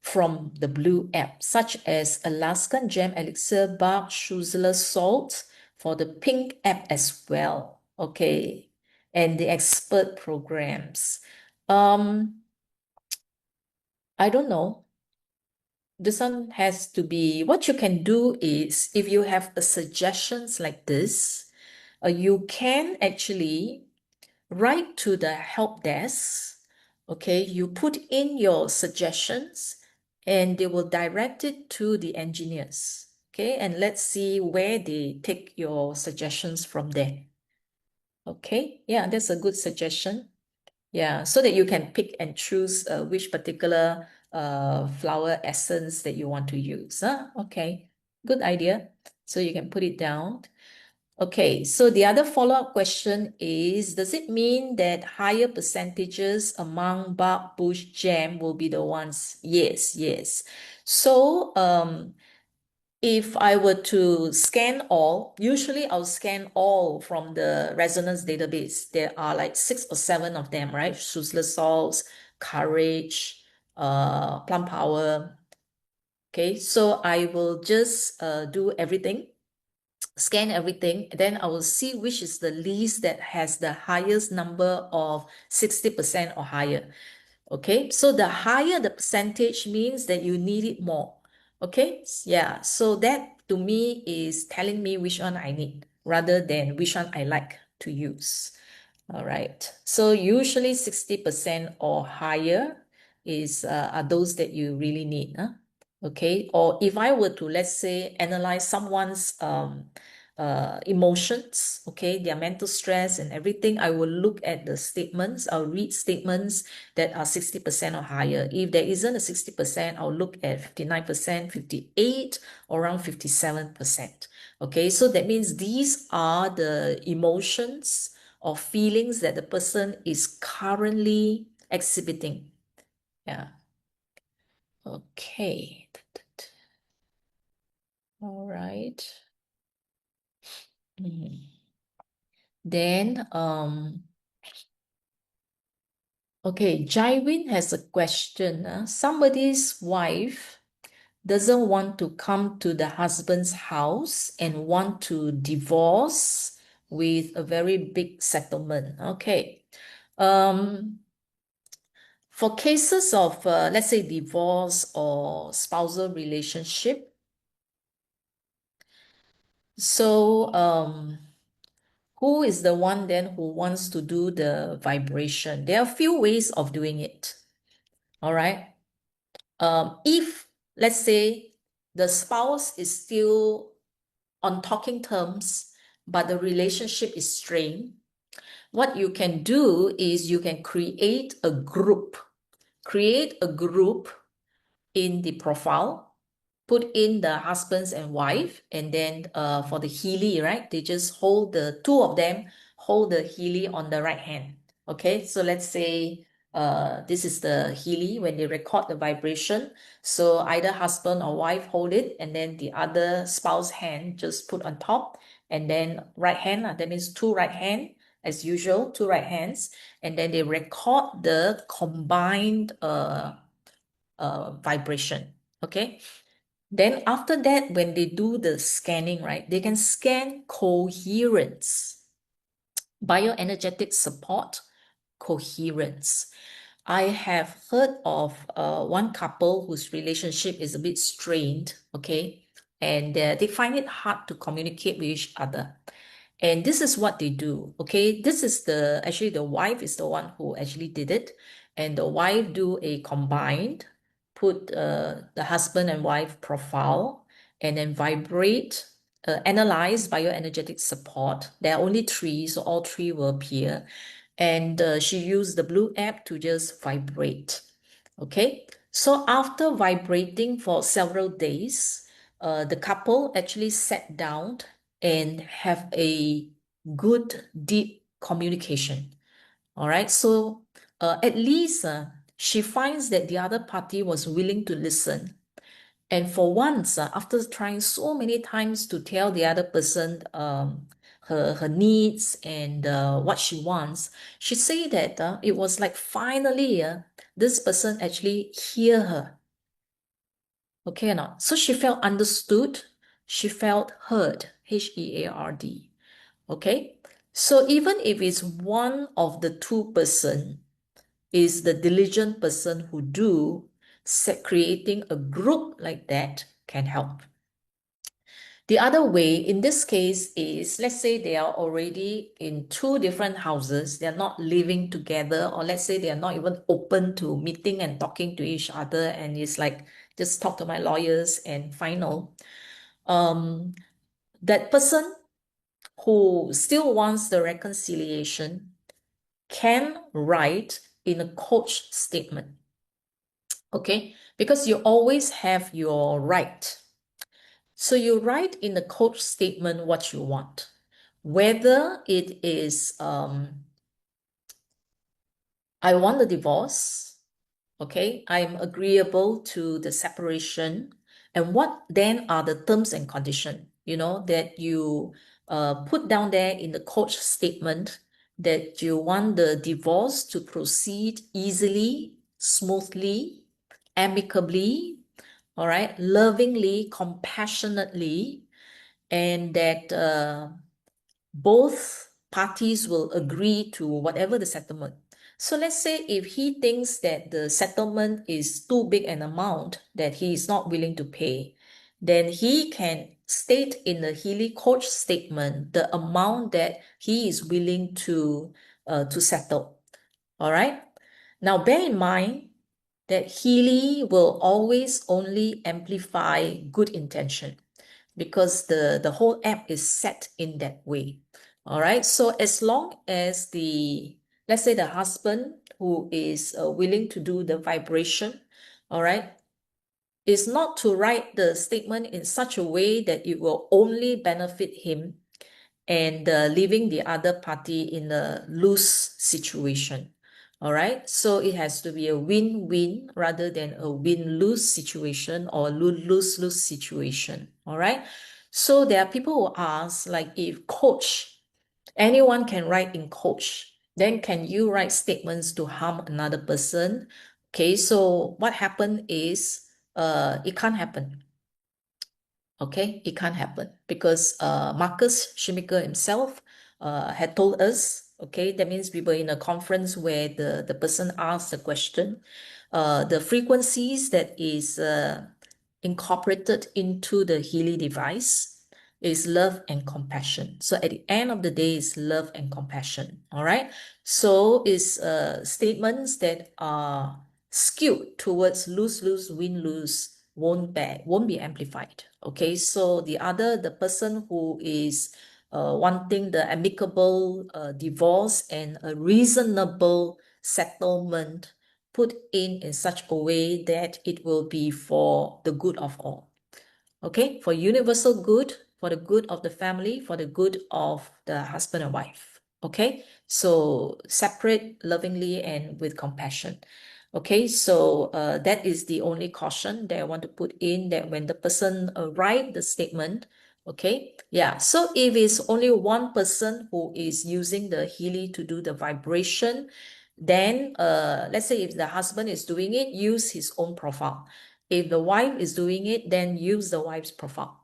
from the blue app, such as Alaskan Gem Elixir, Bark, Schutzler Salt for the pink app as well? Okay. And the expert programs. I don't know. This one has to be, what you can do is if you have a suggestions like this, you can actually write to the help desk. Okay, you put in your suggestions and they will direct it to the engineers. Okay, and let's see where they take your suggestions from there. Okay, yeah, that's a good suggestion. Yeah, so that you can pick and choose which particular flower essence that you want to use. Huh? Okay, good idea. So you can put it down. Okay, so the other follow-up question is, does it mean that higher percentages among bark bush gem will be the ones? Yes, yes. So if I were to scan all, usually I'll scan all from the resonance database. There are like 6 or 7 of them, right? Schussler salts, courage, plum power. Okay, so I will just do everything, scan everything, then I will see which is the list that has the highest number of 60% or higher. Okay, so the higher the percentage means that you need it more. Okay, yeah, so that to me is telling me which one I need rather than which one I like to use. All right, so usually 60% or higher are those that you really need, huh? Okay, or if I were to, let's say, analyze someone's emotions, okay, their mental stress and everything, I will look at the statements. I'll read statements that are 60% or higher. If there isn't a 60%, I'll look at 59%, 58, or around 57%. Okay, so that means these are the emotions or feelings that the person is currently exhibiting. Yeah. Okay. All right. Then, okay, Jaiwin has a question. Somebody's wife doesn't want to come to the husband's house and want to divorce with a very big settlement. Okay. For cases of, let's say, divorce or spousal relationship, so who is the one then who wants to do the vibration? There are a few ways of doing it. All right. If, let's say, the spouse is still on talking terms, but the relationship is strained, what you can do is you can create a group. Create a group in the profile, put in the husbands and wife, and then for the Healy, right? They just hold the two of them, hold the Healy on the right hand. Okay, so let's say this is the Healy when they record the vibration. So either husband or wife hold it, and then the other spouse hand just put on top, and then right hand, that means two right hand as usual, two right hands, and then they record the combined vibration. Okay. Then after that, when they do the scanning, right, they can scan coherence, bioenergetic support, coherence. I have heard of one couple whose relationship is a bit strained, okay, and they find it hard to communicate with each other. And this is what they do, okay? This is actually the wife is the one who actually did it. And the wife do a combined, put the husband and wife profile, and then vibrate, analyze bioenergetic support. There are only 3, so all 3 will appear. And she used the blue app to just vibrate, okay? So after vibrating for several days, the couple actually sat down and have a good, deep communication. All right. So at least she finds that the other party was willing to listen. And for once, after trying so many times to tell the other person her needs and what she wants, she said that it was like finally this person actually hear her. Okay or not? So she felt understood. She felt heard. Heard. Okay. So even if it's one of the 2 person is the diligent person who creating a group like that can help. The other way in this case is, let's say they are already in 2 different houses, they're not living together, or let's say they are not even open to meeting and talking to each other, and it's like, just talk to my lawyers and final. That person who still wants the reconciliation can write in a coach statement, okay? Because you always have your right. So you write in the coach statement what you want, whether it is, I want the divorce, okay? I'm agreeable to the separation. And what then are the terms and conditions, that you put down there in the coach statement, that you want the divorce to proceed easily, smoothly, amicably, all right, lovingly, compassionately, and that both parties will agree to whatever the settlement. So let's say if he thinks that the settlement is too big an amount that he is not willing to pay, then he can state in the Healy coach statement the amount that he is willing to settle. All right. Now bear in mind that Healy will always only amplify good intention, because the whole app is set in that way. All right. So as long as let's say the husband who is willing to do the vibration, all right, is not to write the statement in such a way that it will only benefit him and leaving the other party in a lose situation. All right. So it has to be a win-win rather than a win-lose situation or lose-lose situation. All right. So there are people who ask, like, if coach, anyone can write in coach, then can you write statements to harm another person? Okay. So what happened is it can't happen. Okay, it can't happen because Marcus Schimicker himself had told us, okay, that means we were in a conference where the person asked the question, the frequencies that is incorporated into the Healy device is love and compassion. So at the end of the day, it's love and compassion. All right. So it's statements that are skewed towards lose-lose, win-lose won't be amplified. Okay, so the person who is wanting the amicable divorce and a reasonable settlement put in such a way that it will be for the good of all. Okay, for universal good, for the good of the family, for the good of the husband and wife. Okay, so separate lovingly and with compassion. Okay, so that is the only caution that I want to put in, that when the person write the statement, okay, yeah. So if it's only one person who is using the Healy to do the vibration, then let's say if the husband is doing it, use his own profile. If the wife is doing it, then use the wife's profile.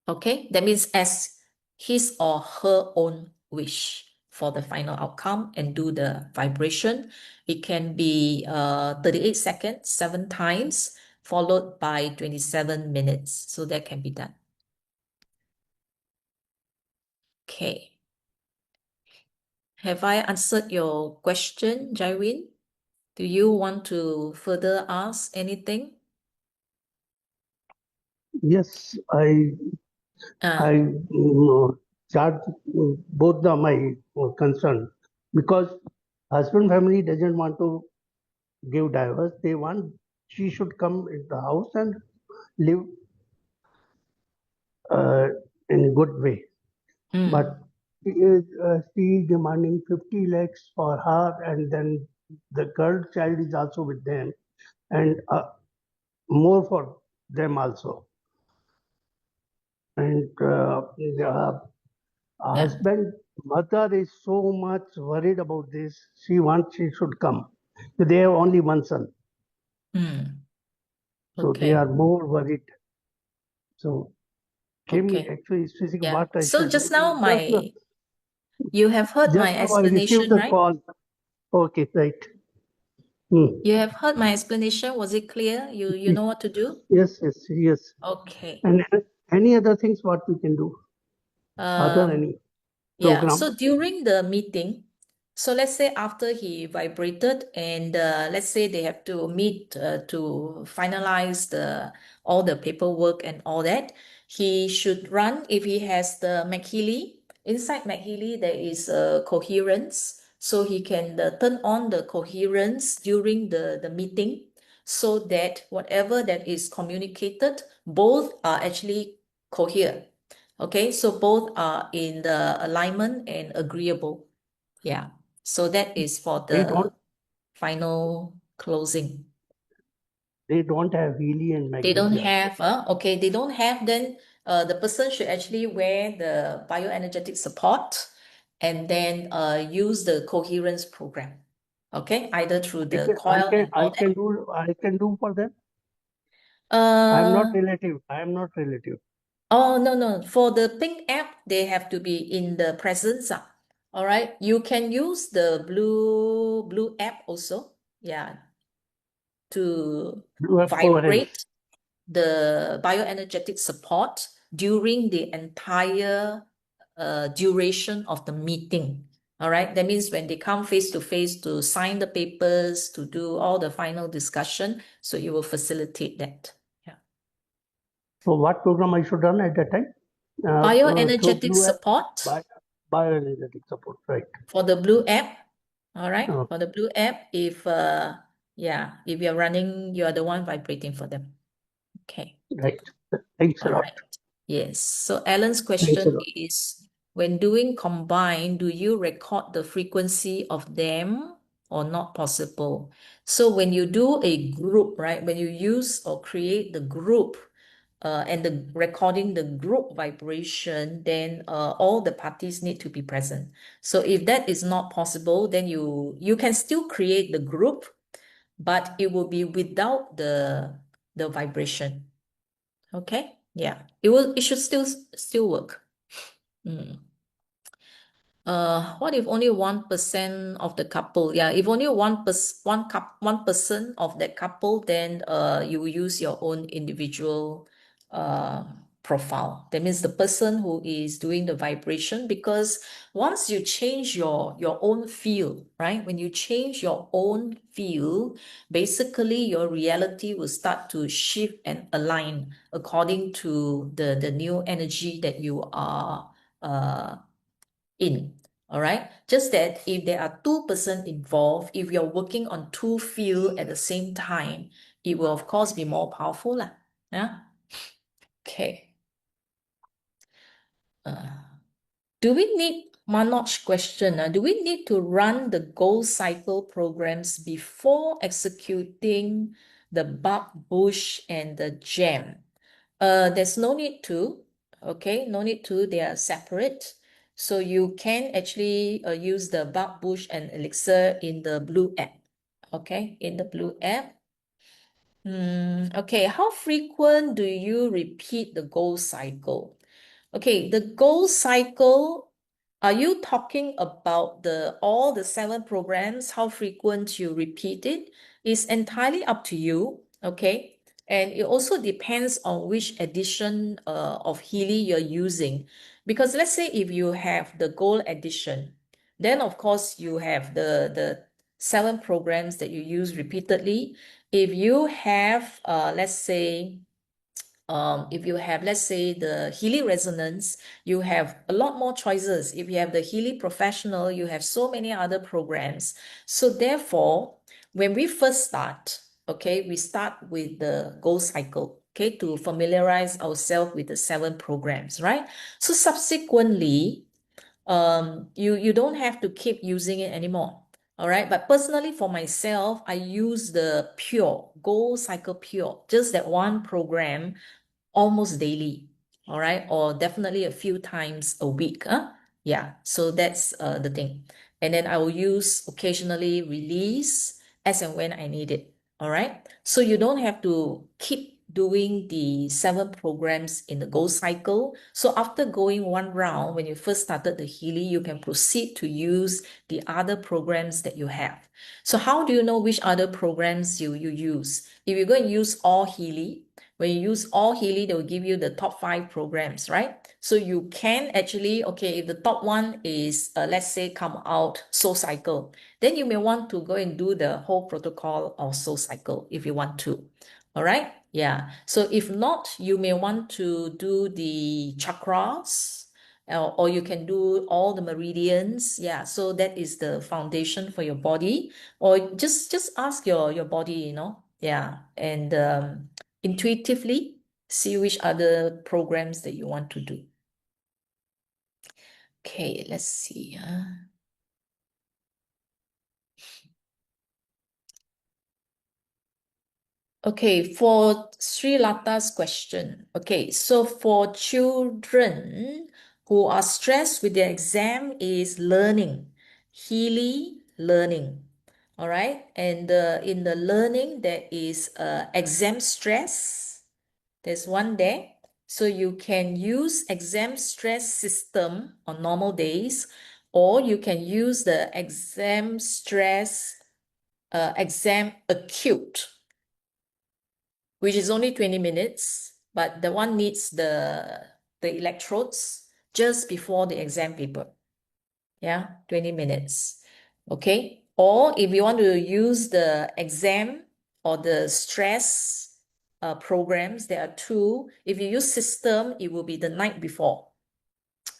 Okay, that means as his or her own wish for the final outcome, and do the vibration. It can be 38 seconds, 7 times, followed by 27 minutes. So that can be done. Okay. Have I answered your question, Jaiwin? Do you want to further ask anything? Yes, I Uh, I charge both my concern, because husband family doesn't want to give divorce. They want she should come in the house and live uh, in a good way. But mm, she demanding 50 lakhs for her, and then the girl child is also with them, and more for them also. And the yeah. husband, mother is so much worried about this. She wants she should come. They have only one son, Mm, so they okay. are more worried. So give me Okay. actually specific Yeah. what I So should just do. now you have heard my Just now I received explanation, the right? call. Okay, right. Hmm. You have heard my explanation. Was it clear? You know what to do? Yes, yes, yes. Okay. And any other things what we can do? Other Um, any yeah. program? So during the meeting, so let's say after he vibrated, and let's say they have to meet to finalize all the paperwork and all that. he should run, if he has the Healy, inside Healy there is a coherence, so he can turn on the coherence during the meeting, so that whatever that is communicated, both are actually cohere. Okay, so both are in the alignment and agreeable. Yeah, so that is for They the final closing. don't have Healy and They don't magnesium. have, okay, they don't have, then the person should actually wear the bioenergetic support and then use the coherence program. Okay, either through the coil and all that. I can do for them. I am not relative. Oh, no. For the pink app, they have to be in the presence. All right. You can use the blue app also. Yeah. To You have coherence. vibrate the bioenergetic support during the entire duration of the meeting. All right. That means when they come face to face to sign the papers, to do all the final discussion, so you will facilitate that. Yeah. So what program I should run at that time? Bioenergetic Blue app, support bioenergetic support, right? for the blue app. All right. Okay. For the blue app, if if you're running, you are the one vibrating for them. Okay. Right. Thanks a All lot. right. Yes. So Alan's Thanks a question lot. is, when doing combine, do you record the frequency of them or not possible? So when you do a group, right, when you use or create the group and the recording the group vibration, then all the parties need to be present. So if that is not possible, then you can still create the group, but it will be without the vibration. Okay, yeah, it should still work. What if only 1% of the couple? Yeah, if only 1% of that couple, then you will use your own individual profile. That means the person who is doing the vibration, because once you change your own field, right? When you change your own field, basically your reality will start to shift and align according to the new energy that you are in. All right. Just that if there are 2% involved, if you're working on two fields at the same time, it will of course be more powerful lah. Yeah. Okay. Do we need Manoj's question? Do we need to run the goal cycle programs before executing the bug bush and the gem? There's no need to. Okay, no need to. They are separate. So you can actually use the bug bush and elixir in the blue app. Okay, in the blue app. Okay, how frequent do you repeat the goal cycle? Okay, the goal cycle, are you talking about all the 7 programs, how frequent you repeat it? Is entirely up to you, okay? And it also depends on which edition of Healy you're using. Because let's say if you have the gold edition, then of course you have the 7 programs that you use repeatedly. If you have, let's say, the Healy resonance, you have a lot more choices. If you have the Healy professional, you have so many other programs. So therefore, when we first start, okay, we start with the goal cycle, okay, to familiarize ourselves with the 7 programs, right? So subsequently, you don't have to keep using it anymore. All right. But personally, for myself, I use the pure goal cycle pure, just that one program almost daily. All right. Or definitely a few times a week. Yeah. So that's the thing. And then I will use occasionally release as and when I need it. All right. So you don't have to keep doing the 7 programs in the goal cycle. So after going one round, when you first started the Healy, you can proceed to use the other programs that you have. So how do you know which other programs you use? If you're going to use all Healy, when you use all Healy, they will give you the top 5 programs, right? So you can actually, okay, if the top one is, let's say, come out Soul Cycle, then you may want to go and do the whole protocol of Soul Cycle if you want to. All right. Yeah. So if not, you may want to do the chakras, or you can do all the meridians. Yeah. So that is the foundation for your body. Or just ask your body, you know. Yeah. And intuitively see which other programs that you want to do. Okay, let's see. Okay, for Sri Lata's question. Okay, so for children who are stressed with their exam is learning, Healy learning. All right, and in the learning there is exam stress. There's one there. So you can use exam stress system on normal days, or you can use the exam stress exam acute, which is only 20 minutes, but the one needs the electrodes just before the exam paper. Yeah, 20 minutes. Okay. Or if you want to use the exam or the stress programs, there are two. If you use system, it will be the night before.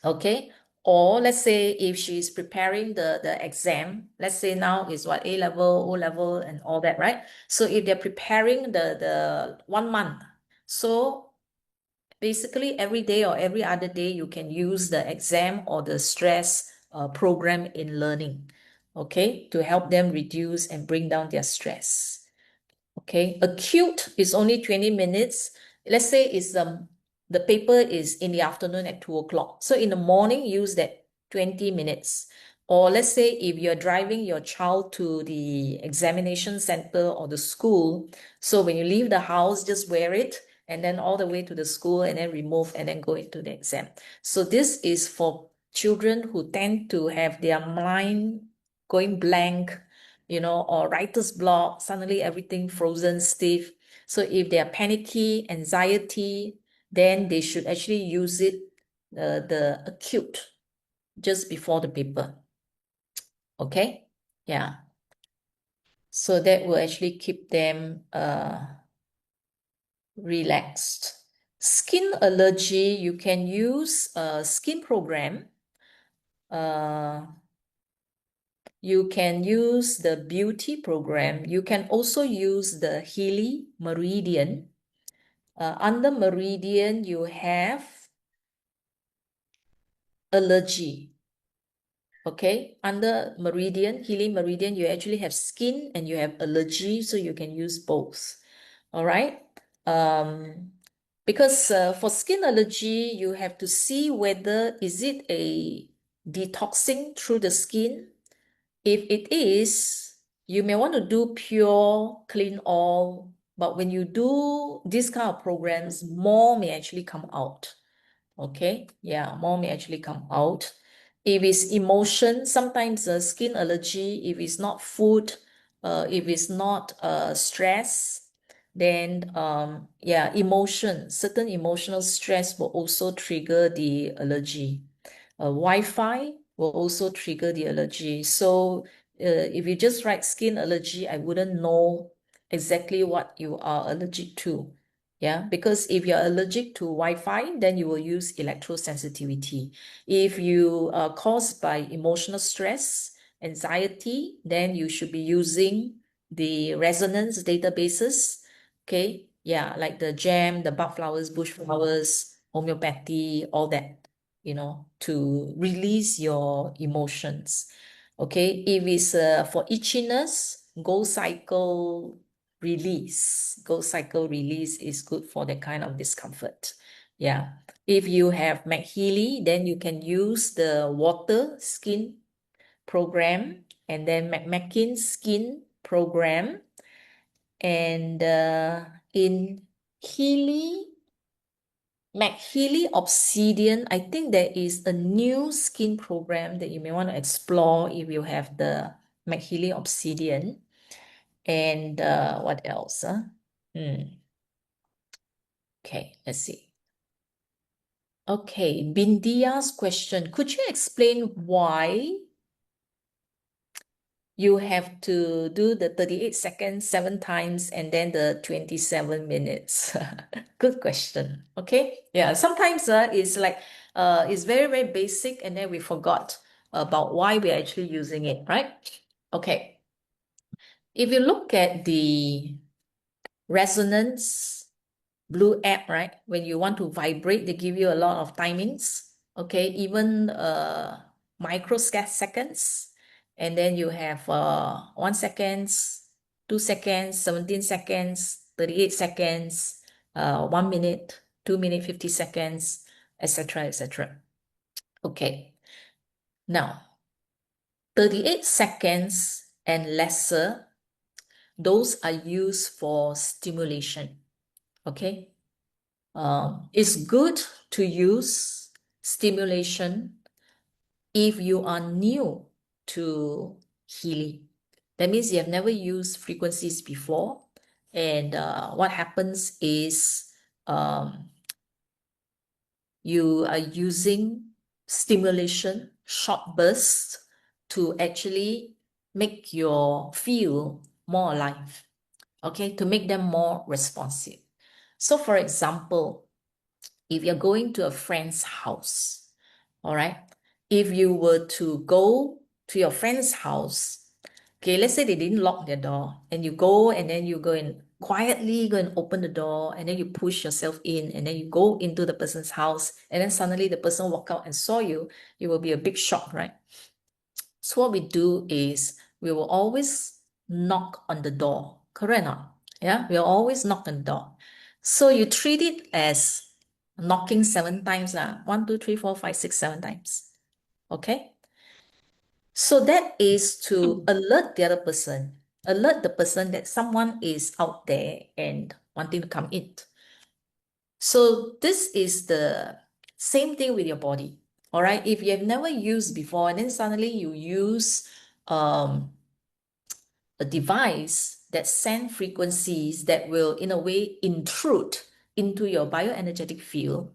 Okay. Or let's say if she's preparing the exam, let's say now is what, A level, O level, and all that, right? So if they're preparing the 1 month, so basically every day or every other day, you can use the exam or the stress program in learning, okay, to help them reduce and bring down their stress. Okay, acute is only 20 minutes. Let's say it's the paper is in the afternoon at 2 o'clock. So in the morning, use that 20 minutes. Or let's say if you're driving your child to the examination center or the school, so when you leave the house, just wear it and then all the way to the school and then remove and then go into the exam. So this is for children who tend to have their mind going blank, you know, or writer's block, suddenly everything frozen stiff. So if they are panicky, anxiety, then they should actually use it, the acute, just before the paper. Okay? Yeah. So that will actually keep them relaxed. Skin allergy, you can use a skin program. You can use the beauty program. You can also use the Healy Meridian. Under Meridian, you have allergy. Okay, under Meridian, Healy Meridian, you actually have skin and you have allergy, so you can use both. All right. Because for skin allergy, you have to see whether is it a detoxing through the skin. If it is, you may want to do pure clean all, but when you do this kind of programs, more may actually come out. Okay, yeah, more may actually come out. If it's emotion, sometimes skin allergy, if it's not food, if it's not stress, then yeah, emotion, certain emotional stress will also trigger the allergy. Wi-Fi will also trigger the allergy. So if you just write skin allergy, I wouldn't know exactly what you are allergic to. Yeah, because if you're allergic to Wi-Fi, then you will use electrosensitivity. If you are caused by emotional stress, anxiety, then you should be using the resonance databases. Okay, yeah, like the gem, the bud flowers, bush flowers, homeopathy, all that, you know, to release your emotions. Okay, if it's for itchiness, Go Cycle release. Go Cycle release is good for that kind of discomfort. Yeah. If you have McHealy, then you can use the water skin program and then McMakin skin program. And in Healy, McHealy Obsidian, I think there is a new skin program that you may want to explore if you have the McHealy Obsidian. And what else? Okay, let's see. Okay, Bindiya's question. Could you explain why you have to do the 38 seconds 7 times and then the 27 minutes? Good question. Okay. Yeah. Sometimes it's like it's very, very basic and then we forgot about why we're actually using it, right? Okay. If you look at the resonance blue app, right? When you want to vibrate, they give you a lot of timings. Okay, even microseconds. And then you have 1 seconds, 2 seconds, 17 seconds, 38 seconds, 1 minute, 2 minute, 50 seconds, etc., etc. Okay. Now, 38 seconds and lesser, those are used for stimulation. Okay. It's good to use stimulation if you are new to Healy. That means you have never used frequencies before. And what happens is you are using stimulation, short bursts, to actually make your field more alive, okay, to make them more responsive. So for example, if you're going to a friend's house, all right, if you were to go to your friend's house, okay, let's say they didn't lock their door and you go and then you go and quietly go and open the door and then you push yourself in and then you go into the person's house and then suddenly the person walk out and saw you, it will be a big shock, right? So what we do is we will always knock on the door, correct or not? Yeah, we'll always knock on the door. So you treat it as knocking 7 times, 1, 2, 3, 4, 5, 6, 7 times. Okay. So that is to alert the other person, alert the person that someone is out there and wanting to come in. So this is the same thing with your body. All right. If you have never used before and then suddenly you use a device that sends frequencies that will in a way intrude into your bioenergetic field.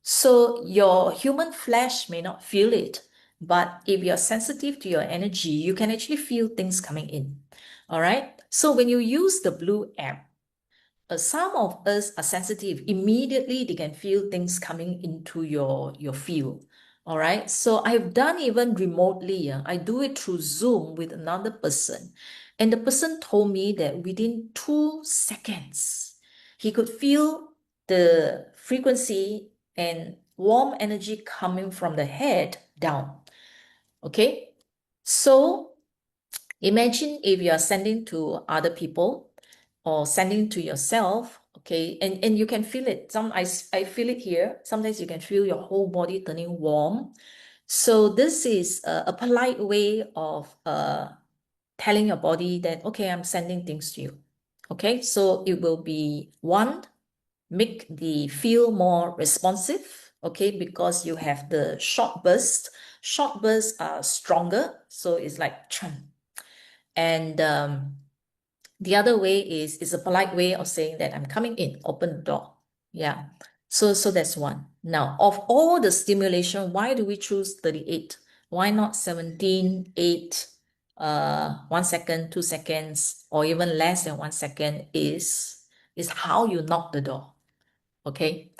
So your human flesh may not feel it, but if you're sensitive to your energy, you can actually feel things coming in. All right. So when you use the blue app, some of us are sensitive. Immediately, they can feel things coming into your field. All right. So I've done even remotely. I do it through Zoom with another person. And the person told me that within 2 seconds, he could feel the frequency and warm energy coming from the head down. Okay. So imagine if you are sending to other people or sending to yourself, okay, and you can feel it. I feel it here. Sometimes you can feel your whole body turning warm. So this is a polite way of telling your body that, okay, I'm sending things to you. Okay, so it will be one, make the feel more responsive, okay, because you have the short bursts. Short bursts are stronger, so it's like chum. And the other way is a polite way of saying that I'm coming in, open the door. Yeah. So that's one. Now, of all the stimulation, why do we choose 38? Why not 17, 8, 1 second, 2 seconds, or even less than 1 second is how you knock the door. Okay.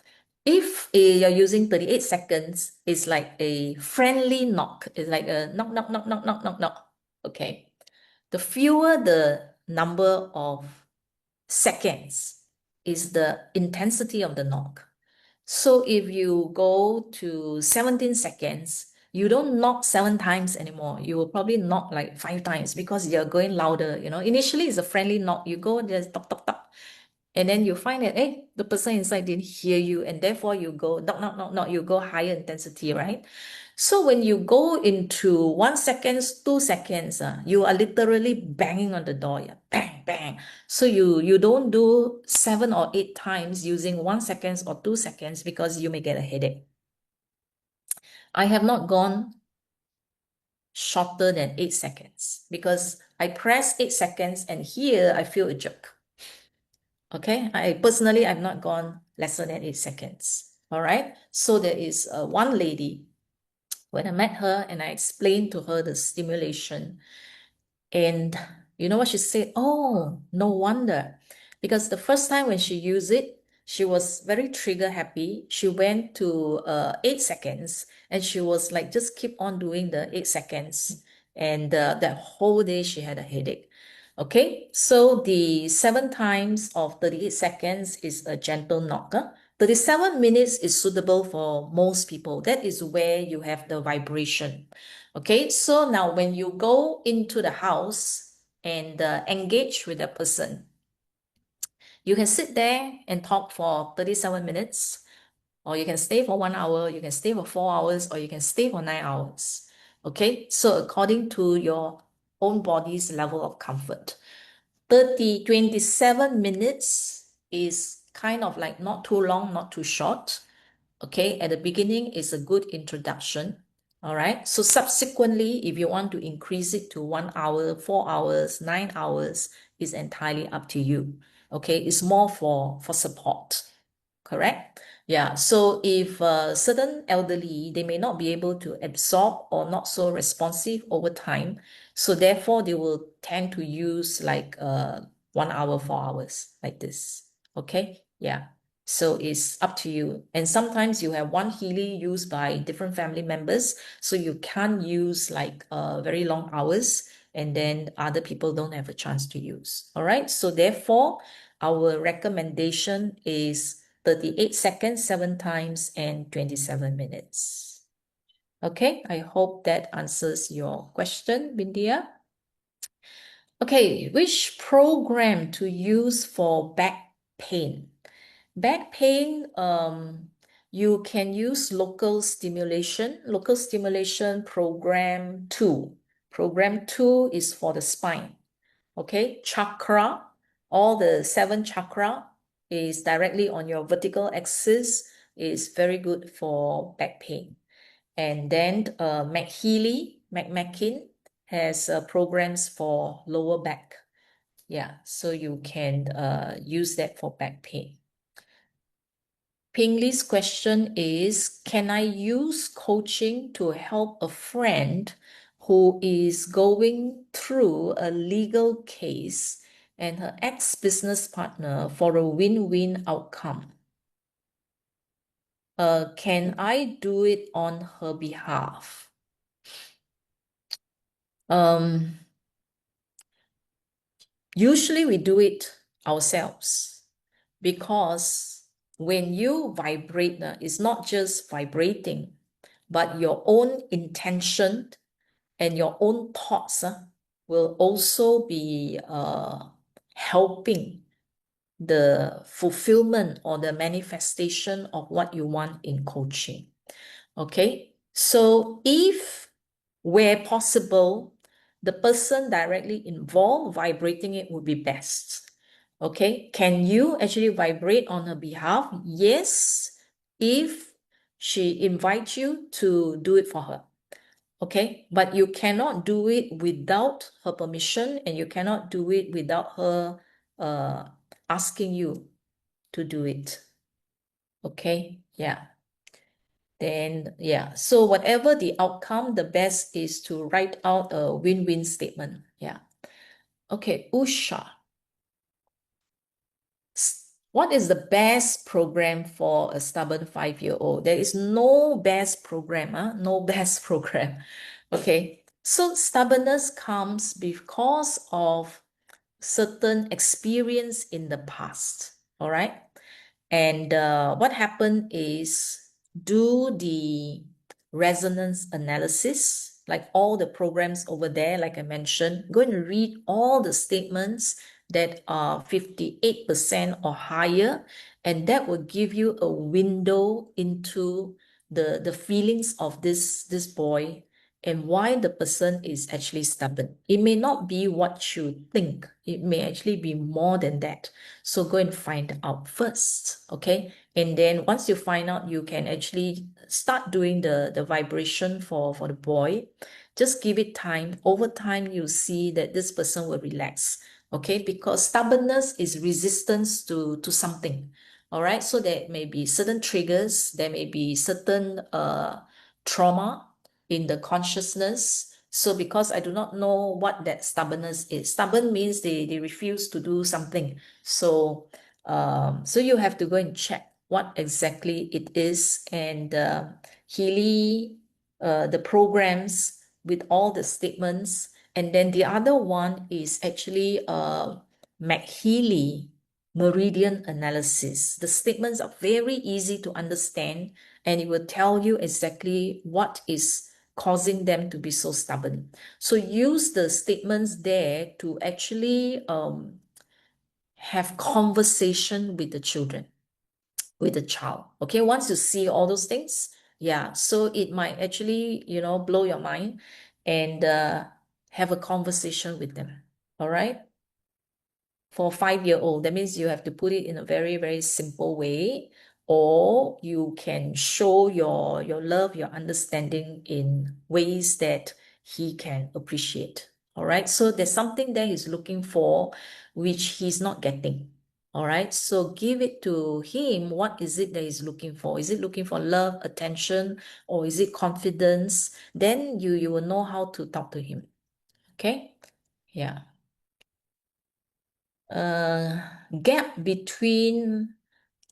If you're using 38 seconds, it's like a friendly knock. It's like a knock, knock, knock, knock, knock, knock, knock. Okay. The fewer the number of seconds is the intensity of the knock. So if you go to 17 seconds, you don't knock 7 times anymore. You will probably knock like 5 times because you're going louder. Initially it's a friendly knock. You go just tock, tock, tock. And then you find that, hey, the person inside didn't hear you. And therefore you go knock, knock, knock, knock. You go higher intensity, right? So when you go into 1 second, 2 seconds, you are literally banging on the door. Yeah, bang, bang. So you don't do 7 or 8 times using 1 second or 2 seconds because you may get a headache. I have not gone shorter than 8 seconds because I press 8 seconds and here I feel a jerk. Okay, I've not gone lesser than 8 seconds. All right. So there is one lady, when I met her and I explained to her the stimulation, And you know what she said? Oh, no wonder. Because the first time when she used it, she was very trigger happy. She went to 8 seconds and she was like, just keep on doing the 8 seconds. And that whole day she had a headache. Okay, so the 7 times of 38 seconds is a gentle knocker. 37 minutes is suitable for most people. That is where you have the vibration. Okay, so now when you go into the house and engage with a person, you can sit there and talk for 37 minutes, or you can stay for 1 hour, you can stay for 4 hours, or you can stay for 9 hours. Okay, so according to your own body's level of comfort. 27 minutes is kind of like not too long, not too short. Okay, at the beginning is a good introduction. All right, so subsequently, if you want to increase it to 1 hour, 4 hours, 9 hours, is entirely up to you. Okay, it's more for support. Correct? Yeah, so if certain elderly, they may not be able to absorb or not so responsive over time. So therefore, they will tend to use like 1 hour, 4 hours like this. Okay? Yeah. So it's up to you. And sometimes you have one Healy used by different family members. So you can't use like very long hours, and then other people don't have a chance to use. All right. So therefore, our recommendation is 38 seconds, 7 times, and 27 minutes. Okay, I hope that answers your question, Bindia. Okay, which program to use for back pain? Back pain, you can use local stimulation program 2. Program 2 is for the spine. Okay, chakra, all the 7 chakra is directly on your vertical axis, is very good for back pain. And then McMakin has programs for lower back. Yeah, so you can use that for back pain. Pingley's question is, can I use coaching to help a friend who is going through a legal case and her ex-business partner for a win-win outcome? Can I do it on her behalf? Usually we do it ourselves, because when you vibrate, it's not just vibrating, but your own intention and your own thoughts will also be helping the fulfillment or the manifestation of what you want in coaching. Okay, so if where possible, the person directly involved vibrating it would be best. Okay, can you actually vibrate on her behalf? Yes, if she invites you to do it for her. Okay, but you cannot do it without her permission, and you cannot do it without her asking you to do it. Okay, yeah. Then, yeah, so whatever the outcome, the best is to write out a win-win statement. Yeah. Okay, Usha. What is the best program for a stubborn 5-year-old? There is no best program, no best program. Okay, so stubbornness comes because of certain experience in the past. All right. And what happened is, do the resonance analysis, like all the programs over there, like I mentioned, go and read all the statements that are 58% or higher, and that will give you a window into the feelings of this boy and why the person is actually stubborn. It may not be what you think. It may actually be more than that. So go and find out first, okay? And then once you find out, you can actually start doing the vibration for the boy. Just give it time. Over time, you see that this person will relax, okay? Because stubbornness is resistance to something, all right? So there may be certain triggers, there may be certain trauma in the consciousness. So because I do not know what that stubbornness is, stubborn means they refuse to do something. So so you have to go and check what exactly it is. And Healy, the programs with all the statements. And then the other one is actually Healy meridian analysis. The statements are very easy to understand, and it will tell you exactly what is causing them to be so stubborn. So use the statements there to actually have conversation with the children, with the child. Okay, once you see all those things, yeah, so it might actually, you know, blow your mind and have a conversation with them. All right. For a 5-year-old, that means you have to put it in a very, very simple way, or you can show your love, your understanding in ways that he can appreciate. All right. So there's something that he's looking for, which he's not getting. All right. So give it to him. What is it that he's looking for? Is it looking for love, attention, or is it confidence? Then you will know how to talk to him. Okay. Yeah. Gap between,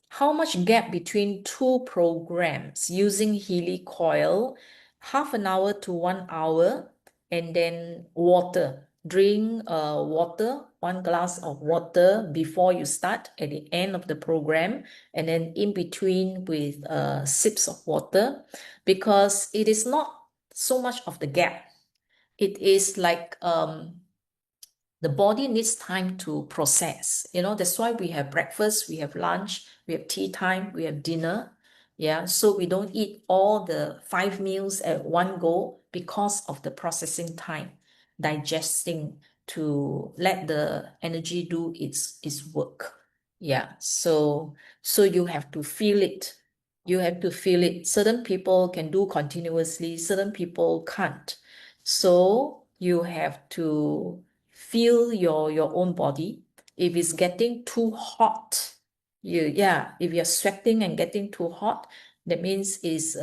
how much gap between two programs using Healy coil, half an hour to 1 hour, and then water. Drink water, 1 glass of water before you start, at the end of the program, and then in between with sips of water, because it is not so much of the gap. It is like the body needs time to process. You know, that's why we have breakfast, we have lunch, we have tea time, we have dinner. Yeah, so we don't eat all the 5 meals at one go because of the processing time, digesting, to let the energy do its work. Yeah, so you have to feel it. You have to feel it. Certain people can do continuously, certain people can't. So you have to feel your own body. If it's getting too hot, if you're sweating and getting too hot, that means it's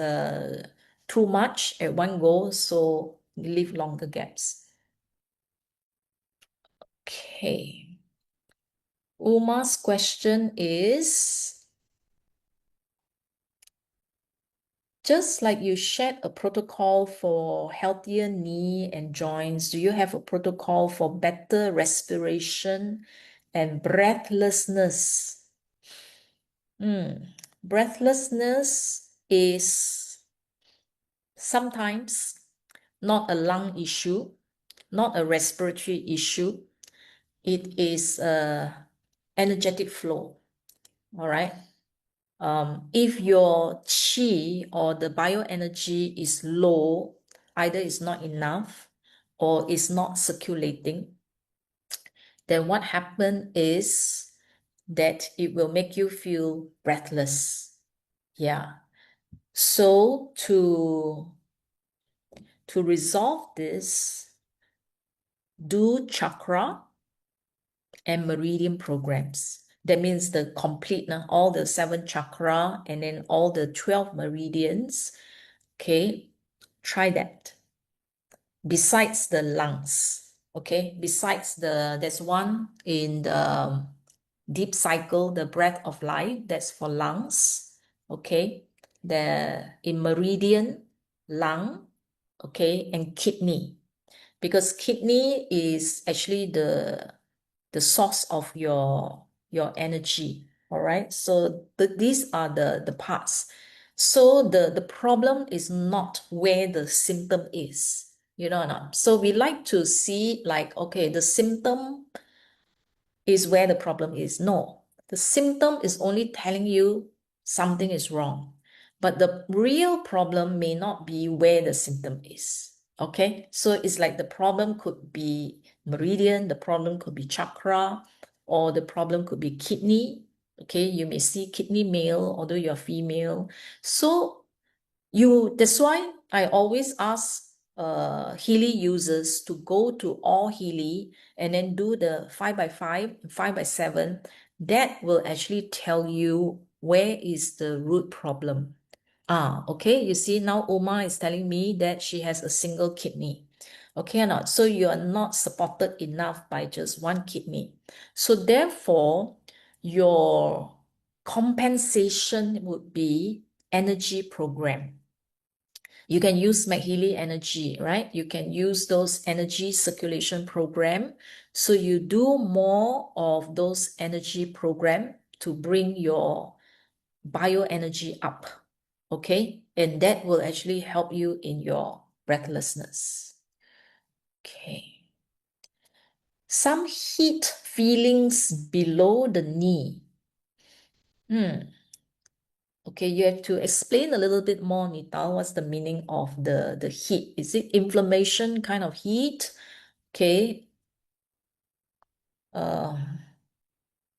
too much at one go, so leave longer gaps. Okay. Uma's question is, just like you shared a protocol for healthier knee and joints, do you have a protocol for better respiration and breathlessness? Breathlessness is sometimes not a lung issue, not a respiratory issue. It is a energetic flow. All right. If your chi or the bioenergy is low, either it's not enough or it's not circulating, then what happens is that it will make you feel breathless. Yeah. So to resolve this, do chakra and meridian programs. That means the complete, all the 7 chakra and then all the 12 meridians. Okay, try that. Besides the lungs, okay, besides there's one in the deep cycle, the breath of life, that's for lungs. Okay, in meridian, lung, okay, and kidney, because kidney is actually the source of your energy. All right, so these are the parts. So the problem is not where the symptom is, you know or not? So we like to see like, okay, the symptom is where the problem is. No, the symptom is only telling you something is wrong, but the real problem may not be where the symptom is. Okay, so it's like the problem could be meridian, the problem could be chakra, or the problem could be kidney. Okay, you may see kidney male, although you're female. So that's why I always ask Healy users to go to all Healy and then do the 5x5, 5x7. That will actually tell you where is the root problem. Okay, you see now Uma is telling me that she has a single kidney. Okay or not? So you are not supported enough by just one kidney. So therefore, your compensation would be energy program. You can use Healy energy, right? You can use those energy circulation program. So you do more of those energy program to bring your bioenergy up, okay? And that will actually help you in your breathlessness. Okay. Some heat feelings below the knee. Okay, you have to explain a little bit more, Nital. What's the meaning of the heat? Is it inflammation kind of heat? Okay.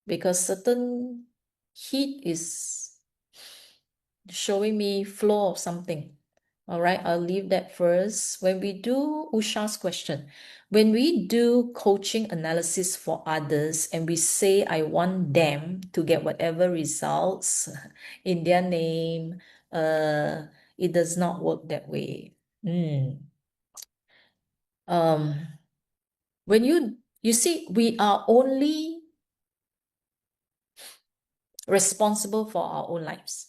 Because certain heat is showing me flow of something. All right, I'll leave that first. When we do Usha's question, when we do coaching analysis for others and we say, I want them to get whatever results in their name, it does not work that way. When you see, we are only responsible for our own lives,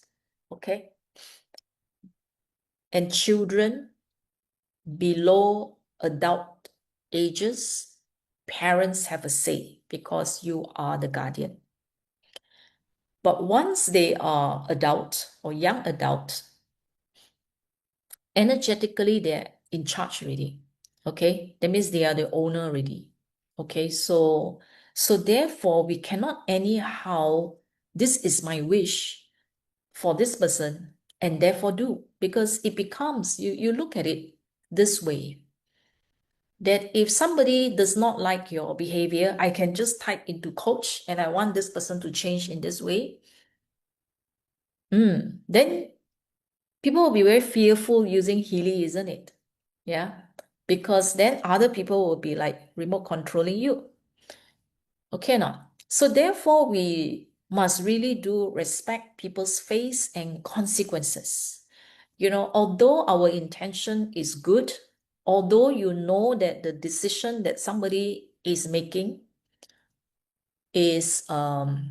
okay? And children below adult ages, parents have a say because you are the guardian. But once they are adult or young adult, energetically they're in charge already. Okay, that means they are the owner already. Okay, so therefore we cannot anyhow, this is my wish for this person and therefore do, because it becomes, you look at it this way, that if somebody does not like your behavior, I can just type into coach and I want this person to change in this way. Then people will be very fearful using Healy, isn't it? Yeah. Because then other people will be like remote controlling you. Okay, now. So therefore, we must really do respect people's face and consequences. You know, although our intention is good, although you know that the decision that somebody is making is not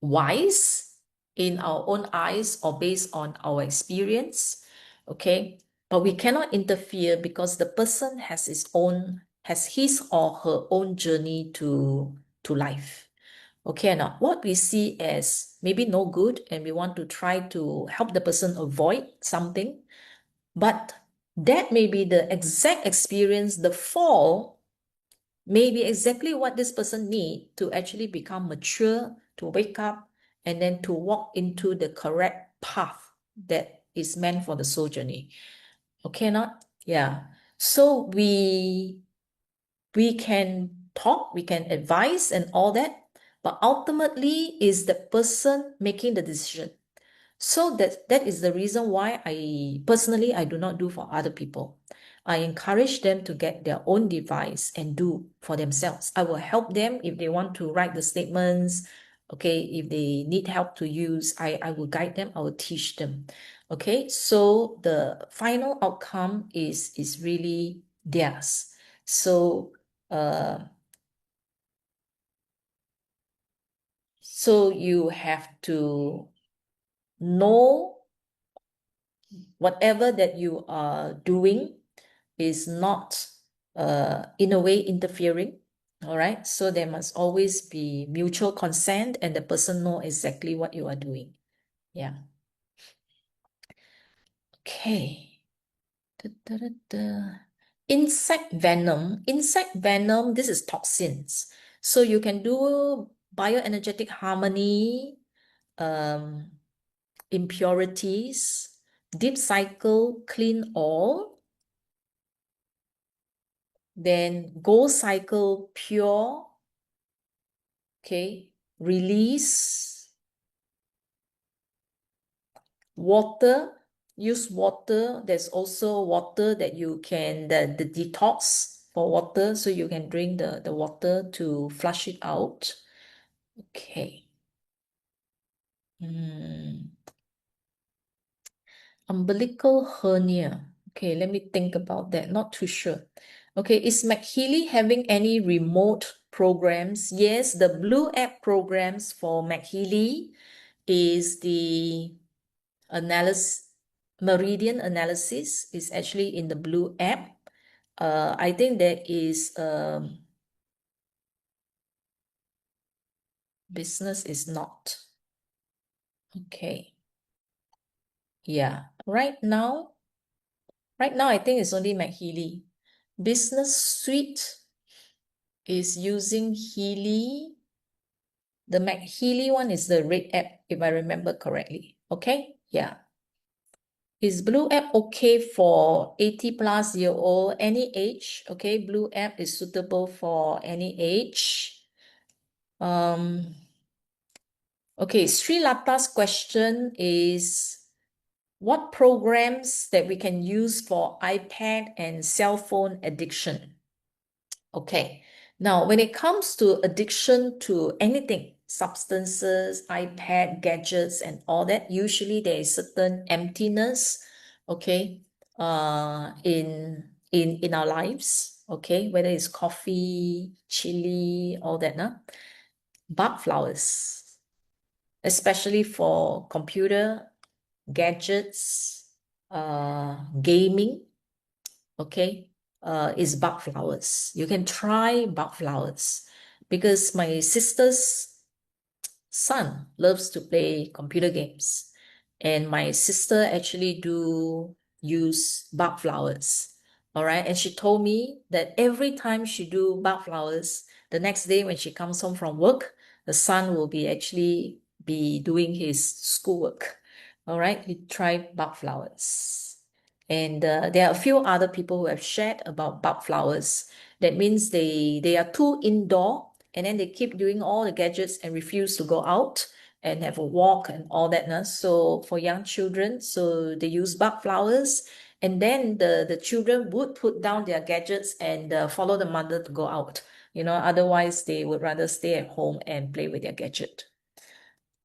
wise in our own eyes or based on our experience, okay? But we cannot interfere because the person has his or her own journey to life. Okay, now what we see as maybe no good and we want to try to help the person avoid something, but that may be the exact experience, the fall may be exactly what this person need to actually become mature, to wake up, and then to walk into the correct path that is meant for the soul journey. Okay, not? Yeah. So we can talk, we can advise and all that, but ultimately is the person making the decision. So that is the reason why I personally do not do for other people. I encourage them to get their own device and do for themselves. I will help them if they want to write the statements. Okay, if they need help to use, I will guide them, I will teach them. Okay, so the final outcome is really theirs. So so you have to know whatever that you are doing is not in a way interfering. All right. So there must always be mutual consent and the person know exactly what you are doing. Yeah. Okay. Da, da, da, da. Insect venom. Insect venom, this is toxins. So you can do bioenergetic harmony, impurities, deep cycle, clean all, then go cycle pure, okay, release, water, use water. There's also water that you can, the detox for water, so you can drink the water to flush it out. Okay. Umbilical hernia. Okay, let me think about that. Not too sure. Okay, is Healy having any remote programs? Yes, the Blue app programs for Healy is the meridian analysis is actually in the Blue app. I think there is business is not. Okay. Yeah. Right now, I think it's only Healy. Business Suite is using Healy. The Healy one is the red app, if I remember correctly. Okay, yeah. Is Blue app okay for 80+-year-old, any age? Okay, Blue app is suitable for any age. Okay, Sri Lata's question is, what programs that we can use for iPad and cell phone addiction? Okay, now when it comes to addiction to anything, substances, iPad, gadgets, and all that, usually there is certain emptiness, okay, in our lives, okay, whether it's coffee, chili, all that, bud flowers, especially for computer, gadgets, gaming, okay, is bud flowers. You can try bud flowers because my sister's son loves to play computer games, and my sister actually do use bud flowers. All right, and she told me that every time she do bud flowers, the next day when she comes home from work, the son will be doing his schoolwork. All right, we try bud flowers. And there are a few other people who have shared about bud flowers. That means they are too indoor, and then they keep doing all the gadgets and refuse to go out and have a walk and all that. So for young children, so they use bud flowers, and then the children would put down their gadgets and follow the mother to go out. Otherwise they would rather stay at home and play with their gadget.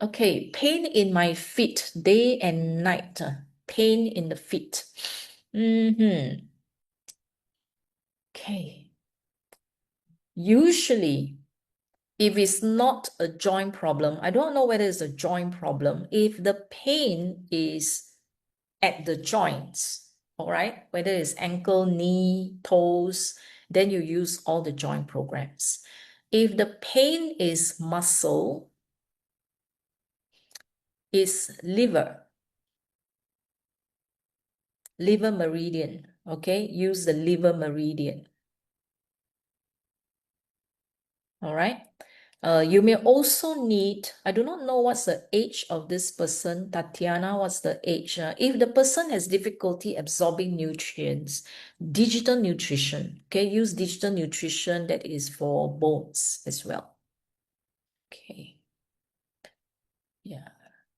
Okay, pain in my feet, day and night. Pain in the feet. Okay. Usually, if it's not a joint problem, I don't know whether it's a joint problem. If the pain is at the joints, all right, whether it's ankle, knee, toes, then you use all the joint programs. If the pain is muscle, is liver meridian, okay? Use the liver meridian. All right. You may also need, I do not know what's the age of this person, Tatiana, what's the age? If the person has difficulty absorbing nutrients, digital nutrition, okay, use digital nutrition that is for bones as well. Okay. Yeah.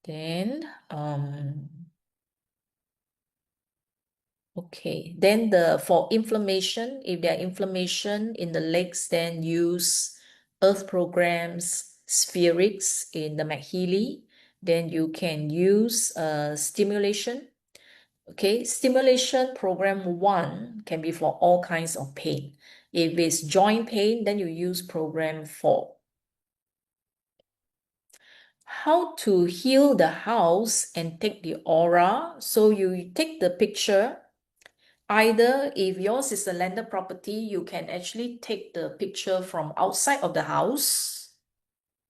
Then, okay, then for inflammation, if there are inflammation in the legs, then use earth programs, spherics in the Healy. Then you can use stimulation. Okay, stimulation program 1 can be for all kinds of pain. If it's joint pain, then you use program 4. How to heal the house and take the aura. So you take the picture. Either if yours is a landed property, you can actually take the picture from outside of the house,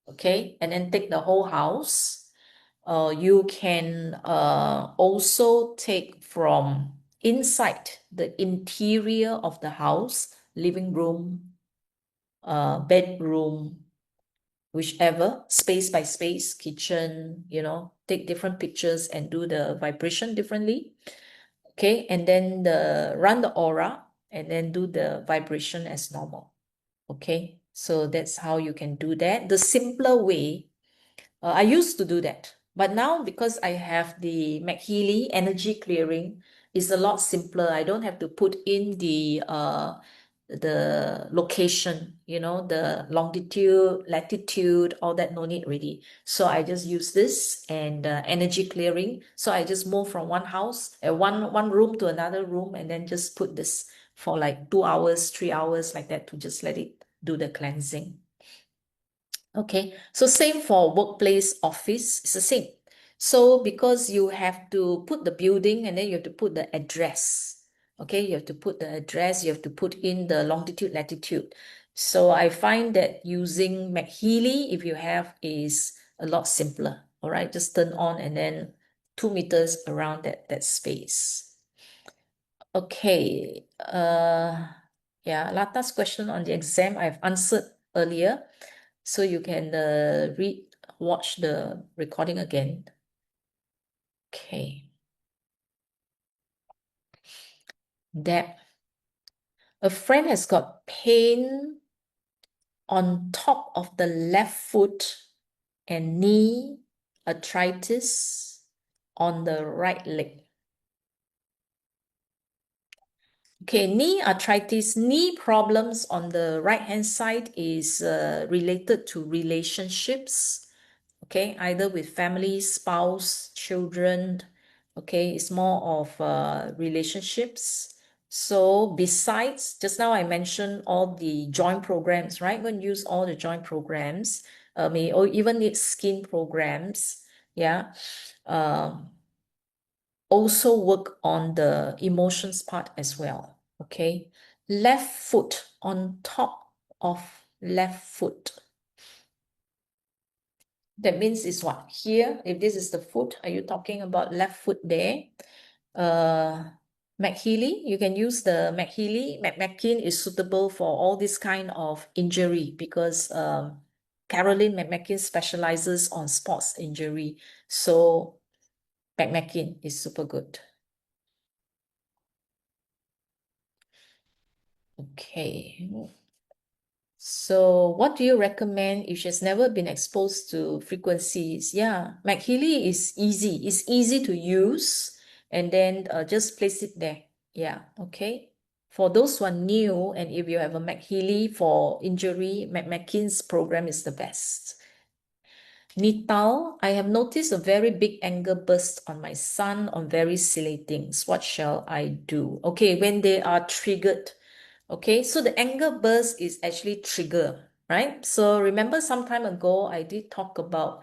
okay, and then take the whole house. You can also take from inside the interior of the house, living room, bedroom, whichever, space by space, kitchen, take different pictures and do the vibration differently. Okay, and then run the aura and then do the vibration as normal. Okay, so that's how you can do that. The simpler way, I used to do that, but now because I have the Healy energy clearing, is a lot simpler. I don't have to put in the the location, you know, the longitude, latitude, all that, no need really. So I just use this and energy clearing. So I just move from one house, one room to another room, and then just put this for like 2 hours, 3 hours like that to just let it do the cleansing. Okay, so same for workplace, office, it's the same. So because you have to put the building and then you have to put the address. Okay, you have to put the address, you have to put in the longitude, latitude. So I find that using Healy, if you have, is a lot simpler. All right, just turn on and then 2 meters around that space. Okay, yeah, Lata's question on the exam I've answered earlier. So you can watch the recording again. Okay. That a friend has got pain on top of the left foot and knee, arthritis on the right leg. Okay, knee arthritis, knee problems on the right-hand side is related to relationships. Okay, either with family, spouse, children. Okay, it's more of relationships. So besides, just now I mentioned all the joint programs, right? Going to use all the joint programs, may or even need skin programs. Yeah. Also work on the emotions part as well. Okay. Left foot, on top of left foot. That means it's what? Here, if this is the foot, are you talking about left foot there? McHealy, you can use the McHealy. McMakin is suitable for all this kind of injury because Caroline McMakin specializes on sports injury. So McMakin is super good. Okay. So what do you recommend if she's never been exposed to frequencies? Yeah, McHealy is easy. It's easy to use and then just place it there. Yeah, okay. For those who are new and if you have a McHealy for injury, McMakin's program is the best. Nital, I have noticed a very big anger burst on my son on very silly things. What shall I do? Okay, when they are triggered. Okay, so the anger burst is actually trigger, right? So remember some time ago, I did talk about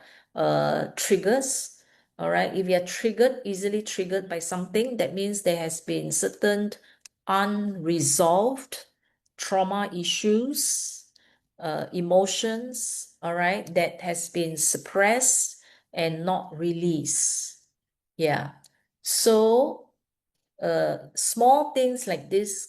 triggers. All right, if you're triggered, easily triggered by something, that means there has been certain unresolved trauma issues, emotions, all right, that has been suppressed and not released. Yeah. So small things like this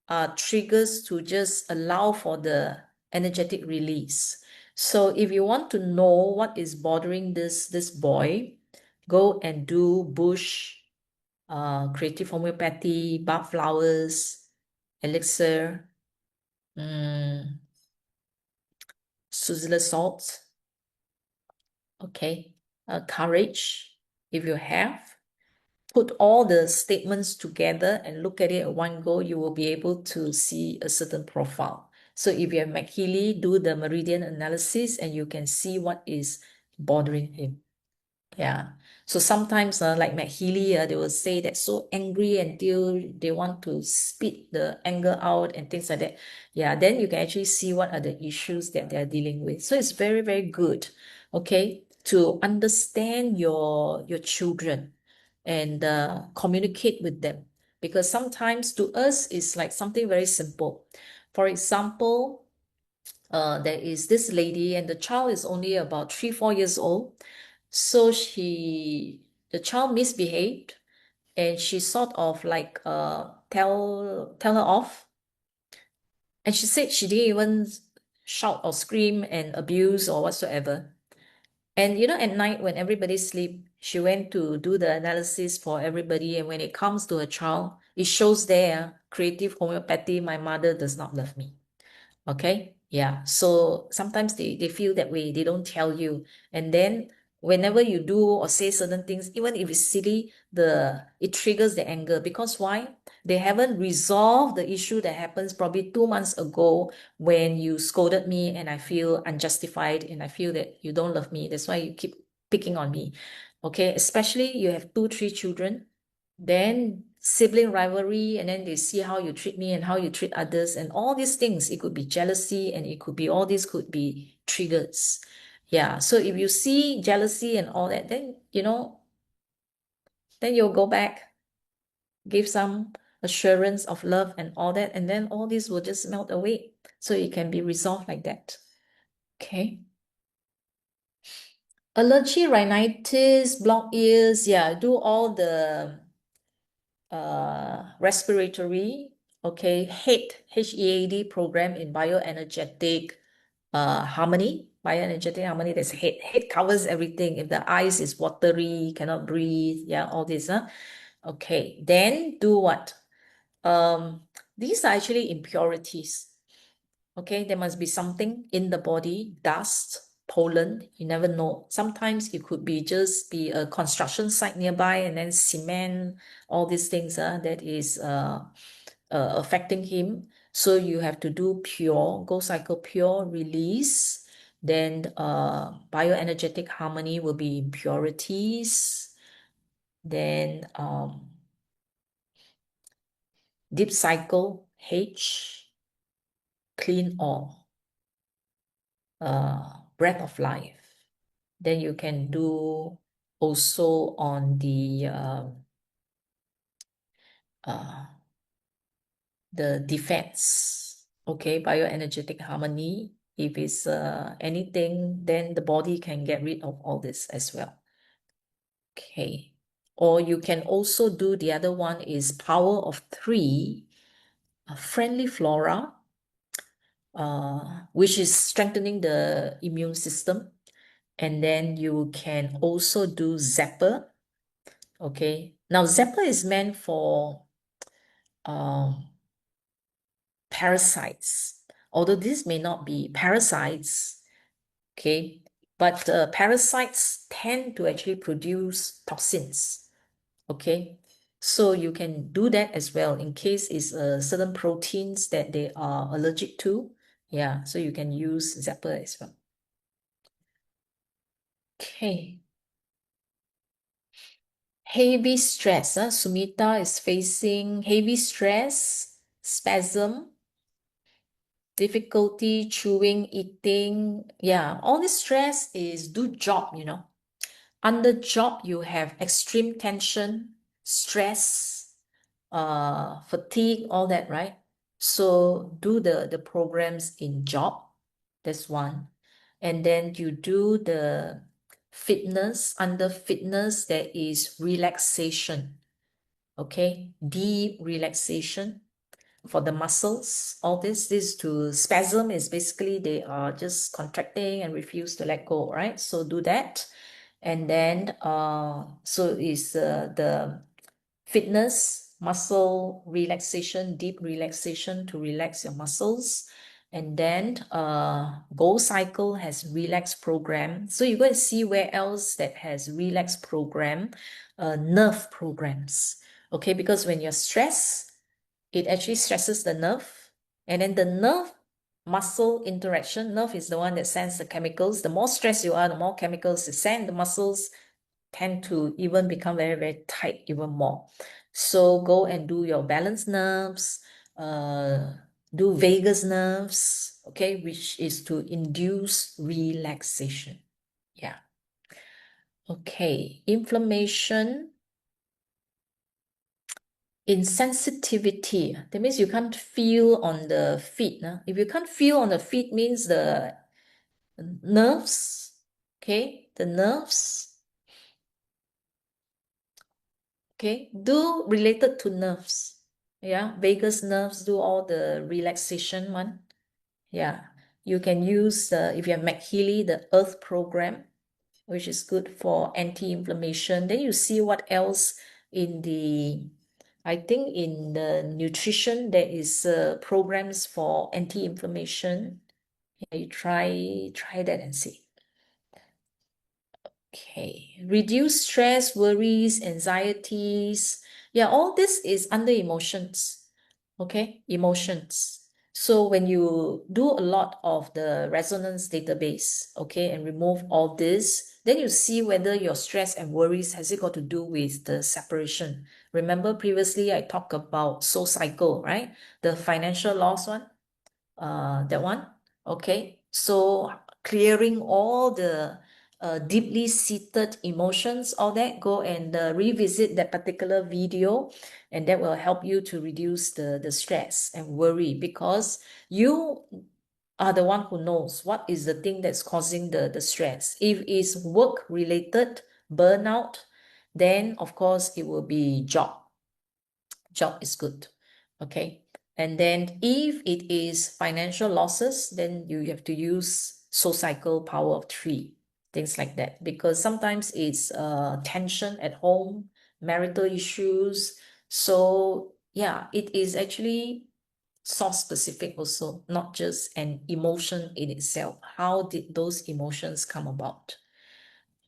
are triggers to just allow for the energetic release. So if you want to know what is bothering this boy, go and do bush, creative homeopathy, bark flowers, elixir, Suzilla salt, okay, courage, if you have. Put all the statements together and look at it at one go, you will be able to see a certain profile. So if you have McHealy, do the meridian analysis and you can see what is bothering him. Yeah. So sometimes like McHealy, they will say that so angry until they want to spit the anger out and things like that. Yeah, then you can actually see what are the issues that they're dealing with. So it's very, very good, okay, to understand your children and communicate with them. Because sometimes to us, it's like something very simple. For example, there is this lady and the child is only about 3, 4 years old. So the child misbehaved and she sort of like tell her off. And she said she didn't even shout or scream and abuse or whatsoever. And you know, at night when everybody sleep, she went to do the analysis for everybody. And when it comes to a child, it shows there, creative homeopathy, my mother does not love me. Okay. Yeah. So sometimes they feel that way. They don't tell you. And then whenever you do or say certain things, even if it's silly, it triggers the anger. Because why? They haven't resolved the issue that happens probably 2 months ago when you scolded me and I feel unjustified and I feel that you don't love me. That's why you keep picking on me. Okay, especially you have 2, 3 children, then sibling rivalry, and then they see how you treat me and how you treat others and all these things. It could be jealousy and it could be all these could be triggers. Yeah, so if you see jealousy and all that, then then you'll go back, give some assurance of love and all that, and then all this will just melt away. So it can be resolved like that. Okay. Allergy, rhinitis, blocked ears, yeah, do all the respiratory, okay, HEAD program in bioenergetic bioenergetic harmony. There's head covers everything. If the eyes is watery, cannot breathe, yeah, all this, okay, then do what? These are actually impurities. Okay, there must be something in the body, dust, pollen, you never know. Sometimes it could be just be a construction site nearby and then cement, all these things that is affecting him. So you have to do pure, go cycle pure, release. Then bioenergetic harmony will be impurities. Then deep cycle H, clean all, breath of life. Then you can do also on the defense, okay, bioenergetic harmony. If it's anything, then the body can get rid of all this as well. Okay. Or you can also do the other one is power of 3, friendly flora, which is strengthening the immune system. And then you can also do zapper. Okay. Now zapper is meant for parasites. Although this may not be parasites, okay, but parasites tend to actually produce toxins, okay? So you can do that as well in case it's certain proteins that they are allergic to. Yeah, so you can use zapper as well. Okay. Heavy stress. Sumita is facing heavy stress, spasm, difficulty chewing, eating. Yeah, all this stress is do job, Under job, you have extreme tension, stress, fatigue, all that, right? So do the programs in job. That's one. And then you do the fitness. Under fitness, there is relaxation. Okay, deep relaxation for the muscles. All this to spasm is basically they are just contracting and refuse to let go, right? So do that. And then so is the fitness, muscle relaxation, deep relaxation to relax your muscles. And then Go Cycle has relax program. So you go and see where else that has relax program, nerve programs. Okay, because when you're stressed, it actually stresses the nerve. And then the nerve muscle interaction, nerve is the one that sends the chemicals. The more stressed you are, the more chemicals it send. The muscles tend to even become very, very tight even more. So go and do your balance nerves, do vagus nerves, okay, which is to induce relaxation. Yeah. Okay, inflammation, insensitivity. That means you can't feel on the feet. If you can't feel on the feet means the nerves, okay, the nerves, okay, do related to nerves. Yeah, vagus nerves, do all the relaxation one. Yeah, you can use, if you have Healy, the Earth program, which is good for anti-inflammation. Then you see what else in I think in the nutrition, there is programs for anti-inflammation. Yeah, you try that and see. Okay, reduce stress, worries, anxieties. Yeah, all this is under emotions. Okay, emotions. So when you do a lot of the resonance database, okay, and remove all this, then you see whether your stress and worries has it got to do with the separation. Remember previously I talked about soul cycle, right? The financial loss one, that one. Okay, so clearing all the deeply seated emotions, all that, go and revisit that particular video, and that will help you to reduce the stress and worry, because you are the one who knows what is the thing that's causing the stress. If it's work related burnout, then of course it will be job is good. Okay. And then if it is financial losses, then you have to use soul cycle power of 3, things like that. Because sometimes it's tension at home, marital issues. So yeah, it is actually source specific also, not just an emotion in itself. How did those emotions come about?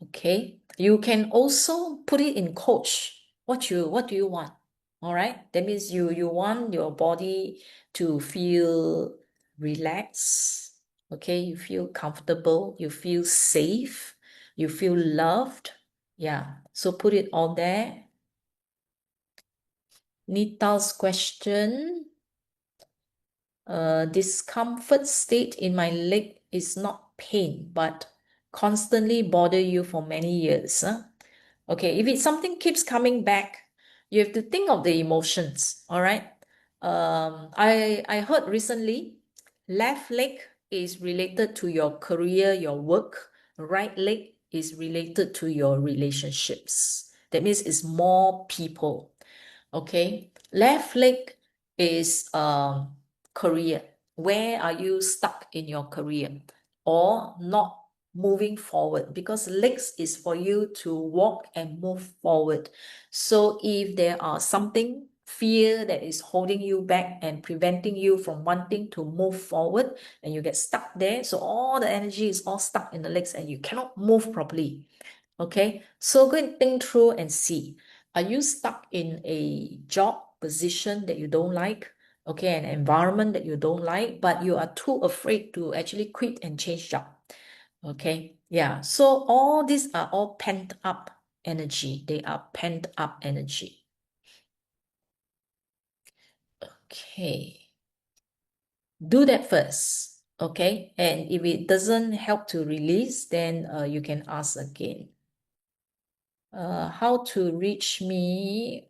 Okay, you can also put it in coach. What do you want? All right, that means you want your body to feel relaxed. Okay, you feel comfortable, you feel safe, you feel loved. Yeah, so put it all there. Nita's question. Discomfort state in my leg is not pain, but constantly bother you for many years. Huh? Okay, if it's something keeps coming back, you have to think of the emotions. All right. I heard recently, left leg is related to your career, your work. Right leg is related to your relationships. That means it's more people. Okay, left leg is career. Where are you stuck in your career or not moving forward? Because legs is for you to walk and move forward. So if there are something fear that is holding you back and preventing you from wanting to move forward, and you get stuck there, so all the energy is all stuck in the legs and you cannot move properly. Okay, so go and think through and see. Are you stuck in a job position that you don't like? Okay, an environment that you don't like, but you are too afraid to actually quit and change job. Okay, yeah. So all these are all pent up energy. They are pent up energy. Okay. Do that first. Okay, and if it doesn't help to release, then you can ask again. How to reach me?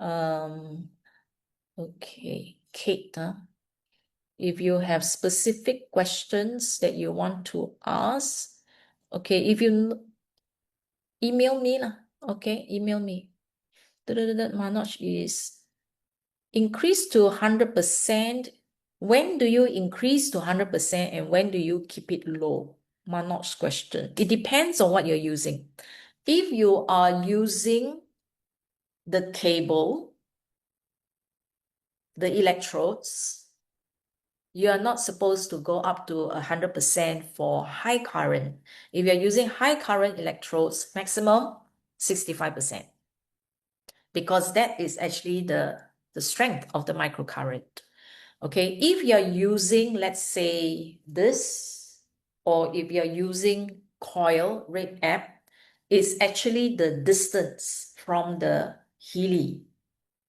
Okay, Kate, huh? If you have specific questions that you want to ask, okay, if you email me lah, okay, email me. Manoj is increase to 100%. When do you increase to 100% and when do you keep it low? Manoj's question. It depends on what you're using. If you are using the cable, the electrodes, you are not supposed to go up to 100% for high current. If you're using high current electrodes, maximum 65%, because that is actually the strength of the microcurrent. Okay, if you're using, let's say this, or if you're using coil red app, it's actually the distance from the Healy.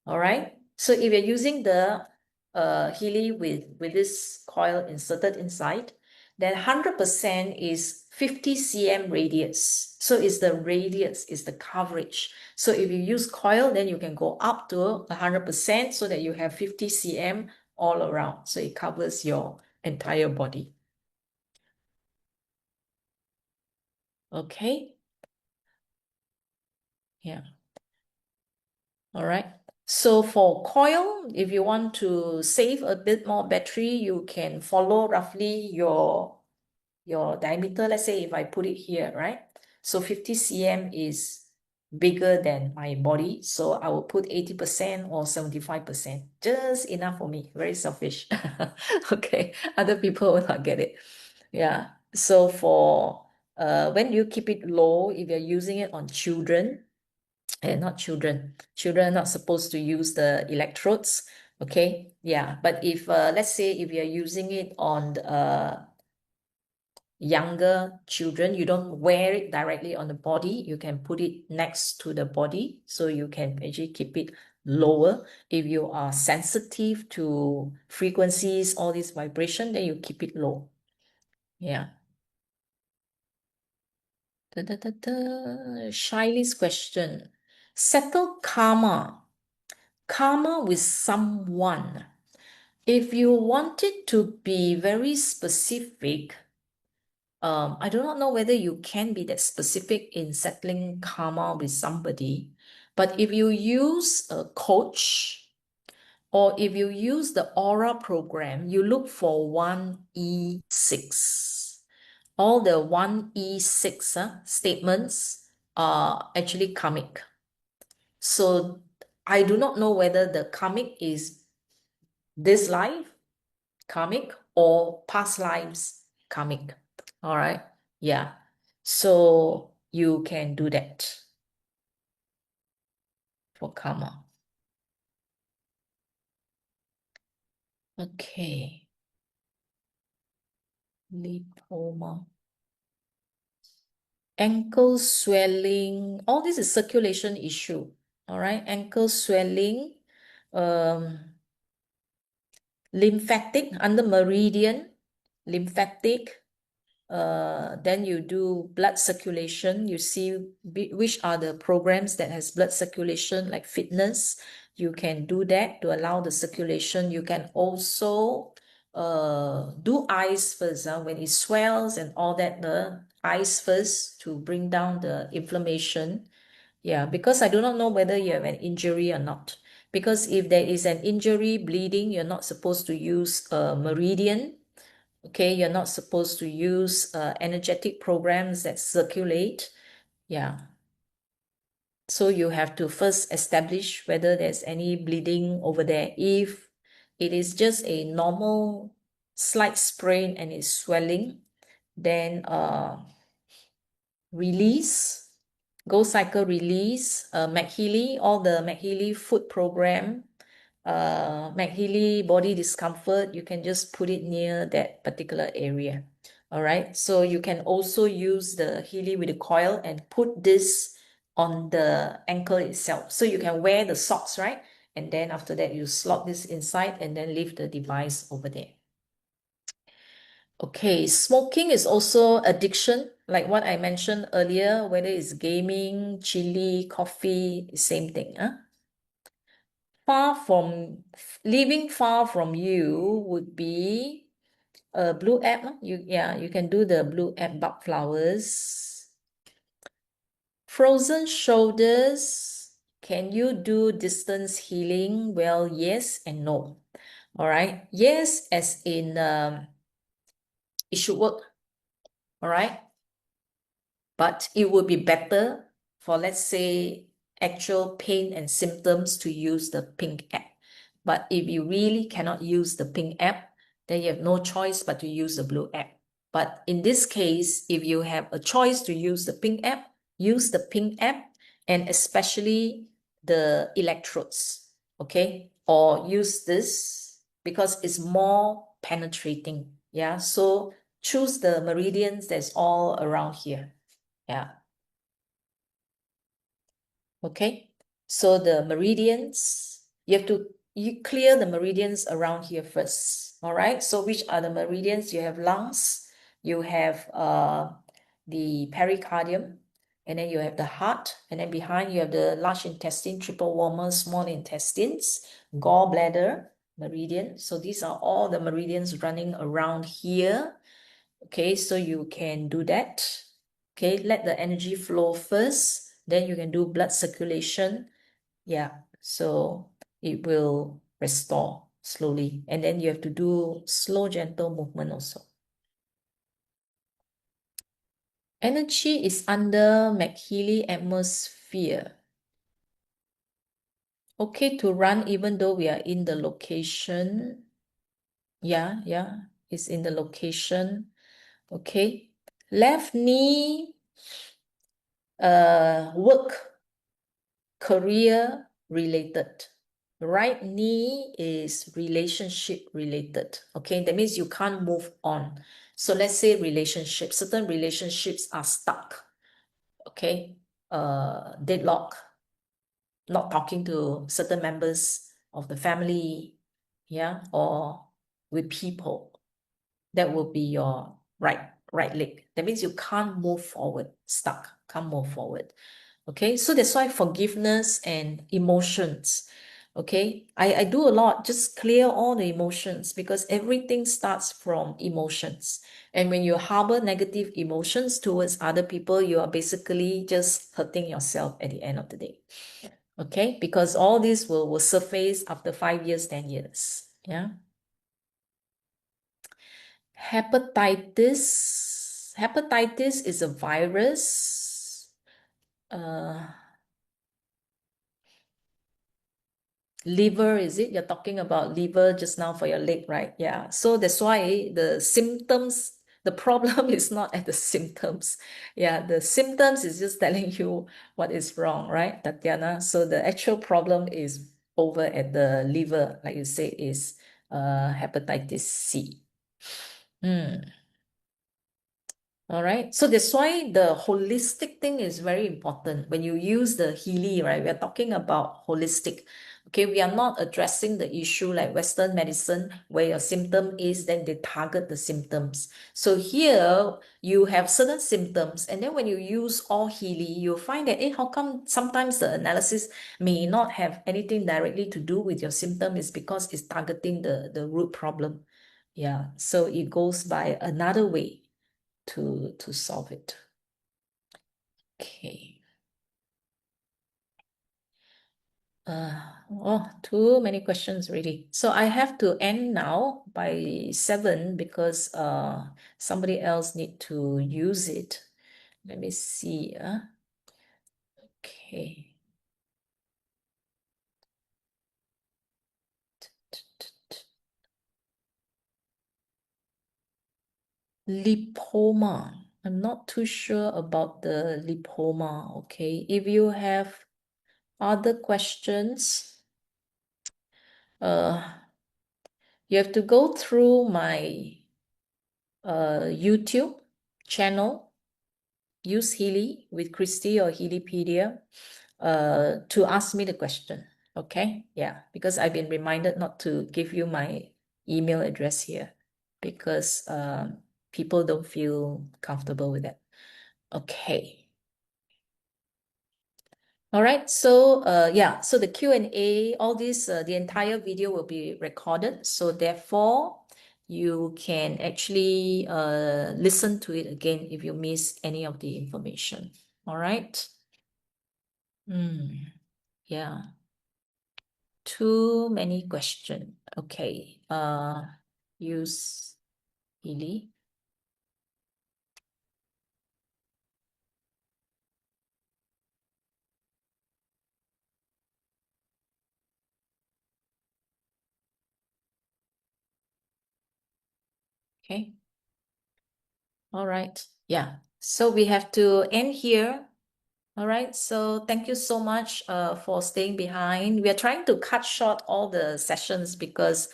All right. So if you're using the Healy with this coil inserted inside, then 100% is 50 cm radius. So it's the radius, is the coverage. So if you use coil, then you can go up to 100% so that you have 50 cm all around. So it covers your entire body. Okay. Yeah. All right. So for coil, if you want to save a bit more battery, you can follow roughly your diameter. Let's say if I put it here, right? So 50 cm is bigger than my body. So I will put 80% or 75%. Just enough for me. Very selfish. Okay. Other people will not get it. Yeah. So for when you keep it low, if you're using it on children, and not children. Children are not supposed to use the electrodes. Okay, yeah. But if let's say if you're using it on younger children, you don't wear it directly on the body. You can put it next to the body, so you can actually keep it lower. If you are sensitive to frequencies, all this vibration, then you keep it low. Yeah. Shiley's question. Settle karma. Karma with someone. If you want it to be very specific, I do not know whether you can be that specific in settling karma with somebody, but if you use a coach or if you use the aura program, you look for 1E6. All the 1E6 statements are actually karmic. So I do not know whether the karmic is this life karmic or past lives karmic. All right. Yeah. So you can do that for karma. Okay. Lipoma. Ankle swelling. All this is circulation issue. All right. Ankle swelling. Lymphatic under meridian. Lymphatic. Then you do blood circulation. You see which are the programs that has blood circulation, like fitness. You can do that to allow the circulation. You can also do ice first. When it swells and all that, the ice first to bring down the inflammation. Yeah, because I do not know whether you have an injury or not. Because if there is an injury, bleeding, you're not supposed to use a meridian. Okay, you're not supposed to use energetic programs that circulate. Yeah. So you have to first establish whether there's any bleeding over there. If it is just a normal slight sprain and it's swelling, then release, go cycle release, Healy, all the Healy food program, Healy body discomfort, you can just put it near that particular area. All right. So you can also use the Healy with the coil and put this on the ankle itself. So you can wear the socks, right? And then after that, you slot this inside and then leave the device over there. Okay, smoking is also addiction, like what I mentioned earlier, whether it's gaming, chili, coffee, same thing. Living far from you would be a blue app. You can do the blue app bud flowers. Frozen shoulders. Can you do distance healing? Well, yes and no. All right. Yes, as in it should work. All right. But it would be better for, let's say, actual pain and symptoms to use the pink app. But if you really cannot use the pink app, then you have no choice but to use the blue app. But in this case, if you have a choice to use the pink app, use the pink app, and especially the electrodes, okay? Or use this because it's more penetrating, yeah? So choose the meridians that's all around here. Yeah. Okay. So the meridians, you clear the meridians around here first. All right. So which are the meridians? You have lungs, you have the pericardium, and then you have the heart, and then behind you have the large intestine, triple warmer, small intestines, gallbladder, meridian. So these are all the meridians running around here. Okay, so you can do that. Okay, let the energy flow first, then you can do blood circulation. Yeah, so it will restore slowly. And then you have to do slow, gentle movement also. Energy is under McHealy atmosphere. Okay to run even though we are in the location. Yeah, it's in the location. Okay. Left knee, work, career related. Right knee is relationship related. Okay, that means you can't move on. So let's say relationships, certain relationships are stuck. Okay, deadlock, not talking to certain members of the family, yeah, or with people. That will be your right leg. That means you can't move forward, stuck, can't move forward. Okay, so that's why forgiveness and emotions. Okay, I do a lot, just clear all the emotions because everything starts from emotions. And when you harbor negative emotions towards other people, you are basically just hurting yourself at the end of the day. Okay, because all this will surface after 5 years, 10 years. Yeah. Hepatitis is a virus. Liver, is it? You're talking about liver just now for your leg, right? Yeah. So that's why the symptoms, the problem is not at the symptoms. Yeah, the symptoms is just telling you what is wrong, right, Tatiana? So the actual problem is over at the liver, like you say, is hepatitis C. All right. So that's why the holistic thing is very important. When you use the Healy, right? We are talking about holistic. Okay, we are not addressing the issue like Western medicine, where your symptom is, then they target the symptoms. So here you have certain symptoms, and then when you use all Healy, you'll find that, how come sometimes the analysis may not have anything directly to do with your symptom is because it's targeting the root problem. Yeah. So it goes by another way to solve it. Okay. Too many questions already. So I have to end now by 7 because somebody else need to use it. Let me see. Okay. Lipoma. I'm not too sure about the lipoma. Okay. If you have other questions, you have to go through my YouTube channel, use Healy with Christy or Healypedia to ask me the question. Okay, yeah, because I've been reminded not to give you my email address here because people don't feel comfortable with that. Okay. All right, so yeah, so the Q&A, all this, the entire video will be recorded. So therefore, you can actually listen to it again if you miss any of the information. All right. Yeah. Too many questions. Okay. Use Healy. Okay. All right. Yeah. So we have to end here. All right, so thank you so much for staying behind. We are trying to cut short all the sessions because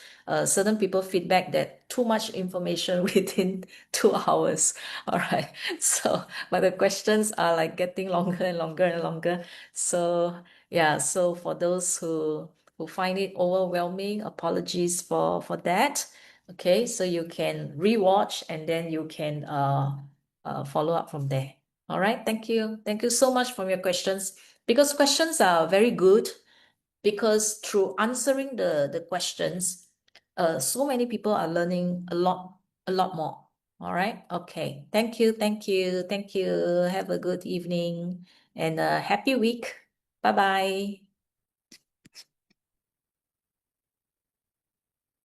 certain people feedback that too much information within 2 hours. All right, so but the questions are like getting longer and longer and longer. So yeah, so for those who find it overwhelming, apologies for that. Okay, so you can rewatch and then you can follow up from there. All right, thank you. Thank you so much for your questions. Because questions are very good, because through answering the questions, so many people are learning a lot more. All right. Okay. Thank you. Thank you. Thank you. Have a good evening and a happy week. Bye-bye.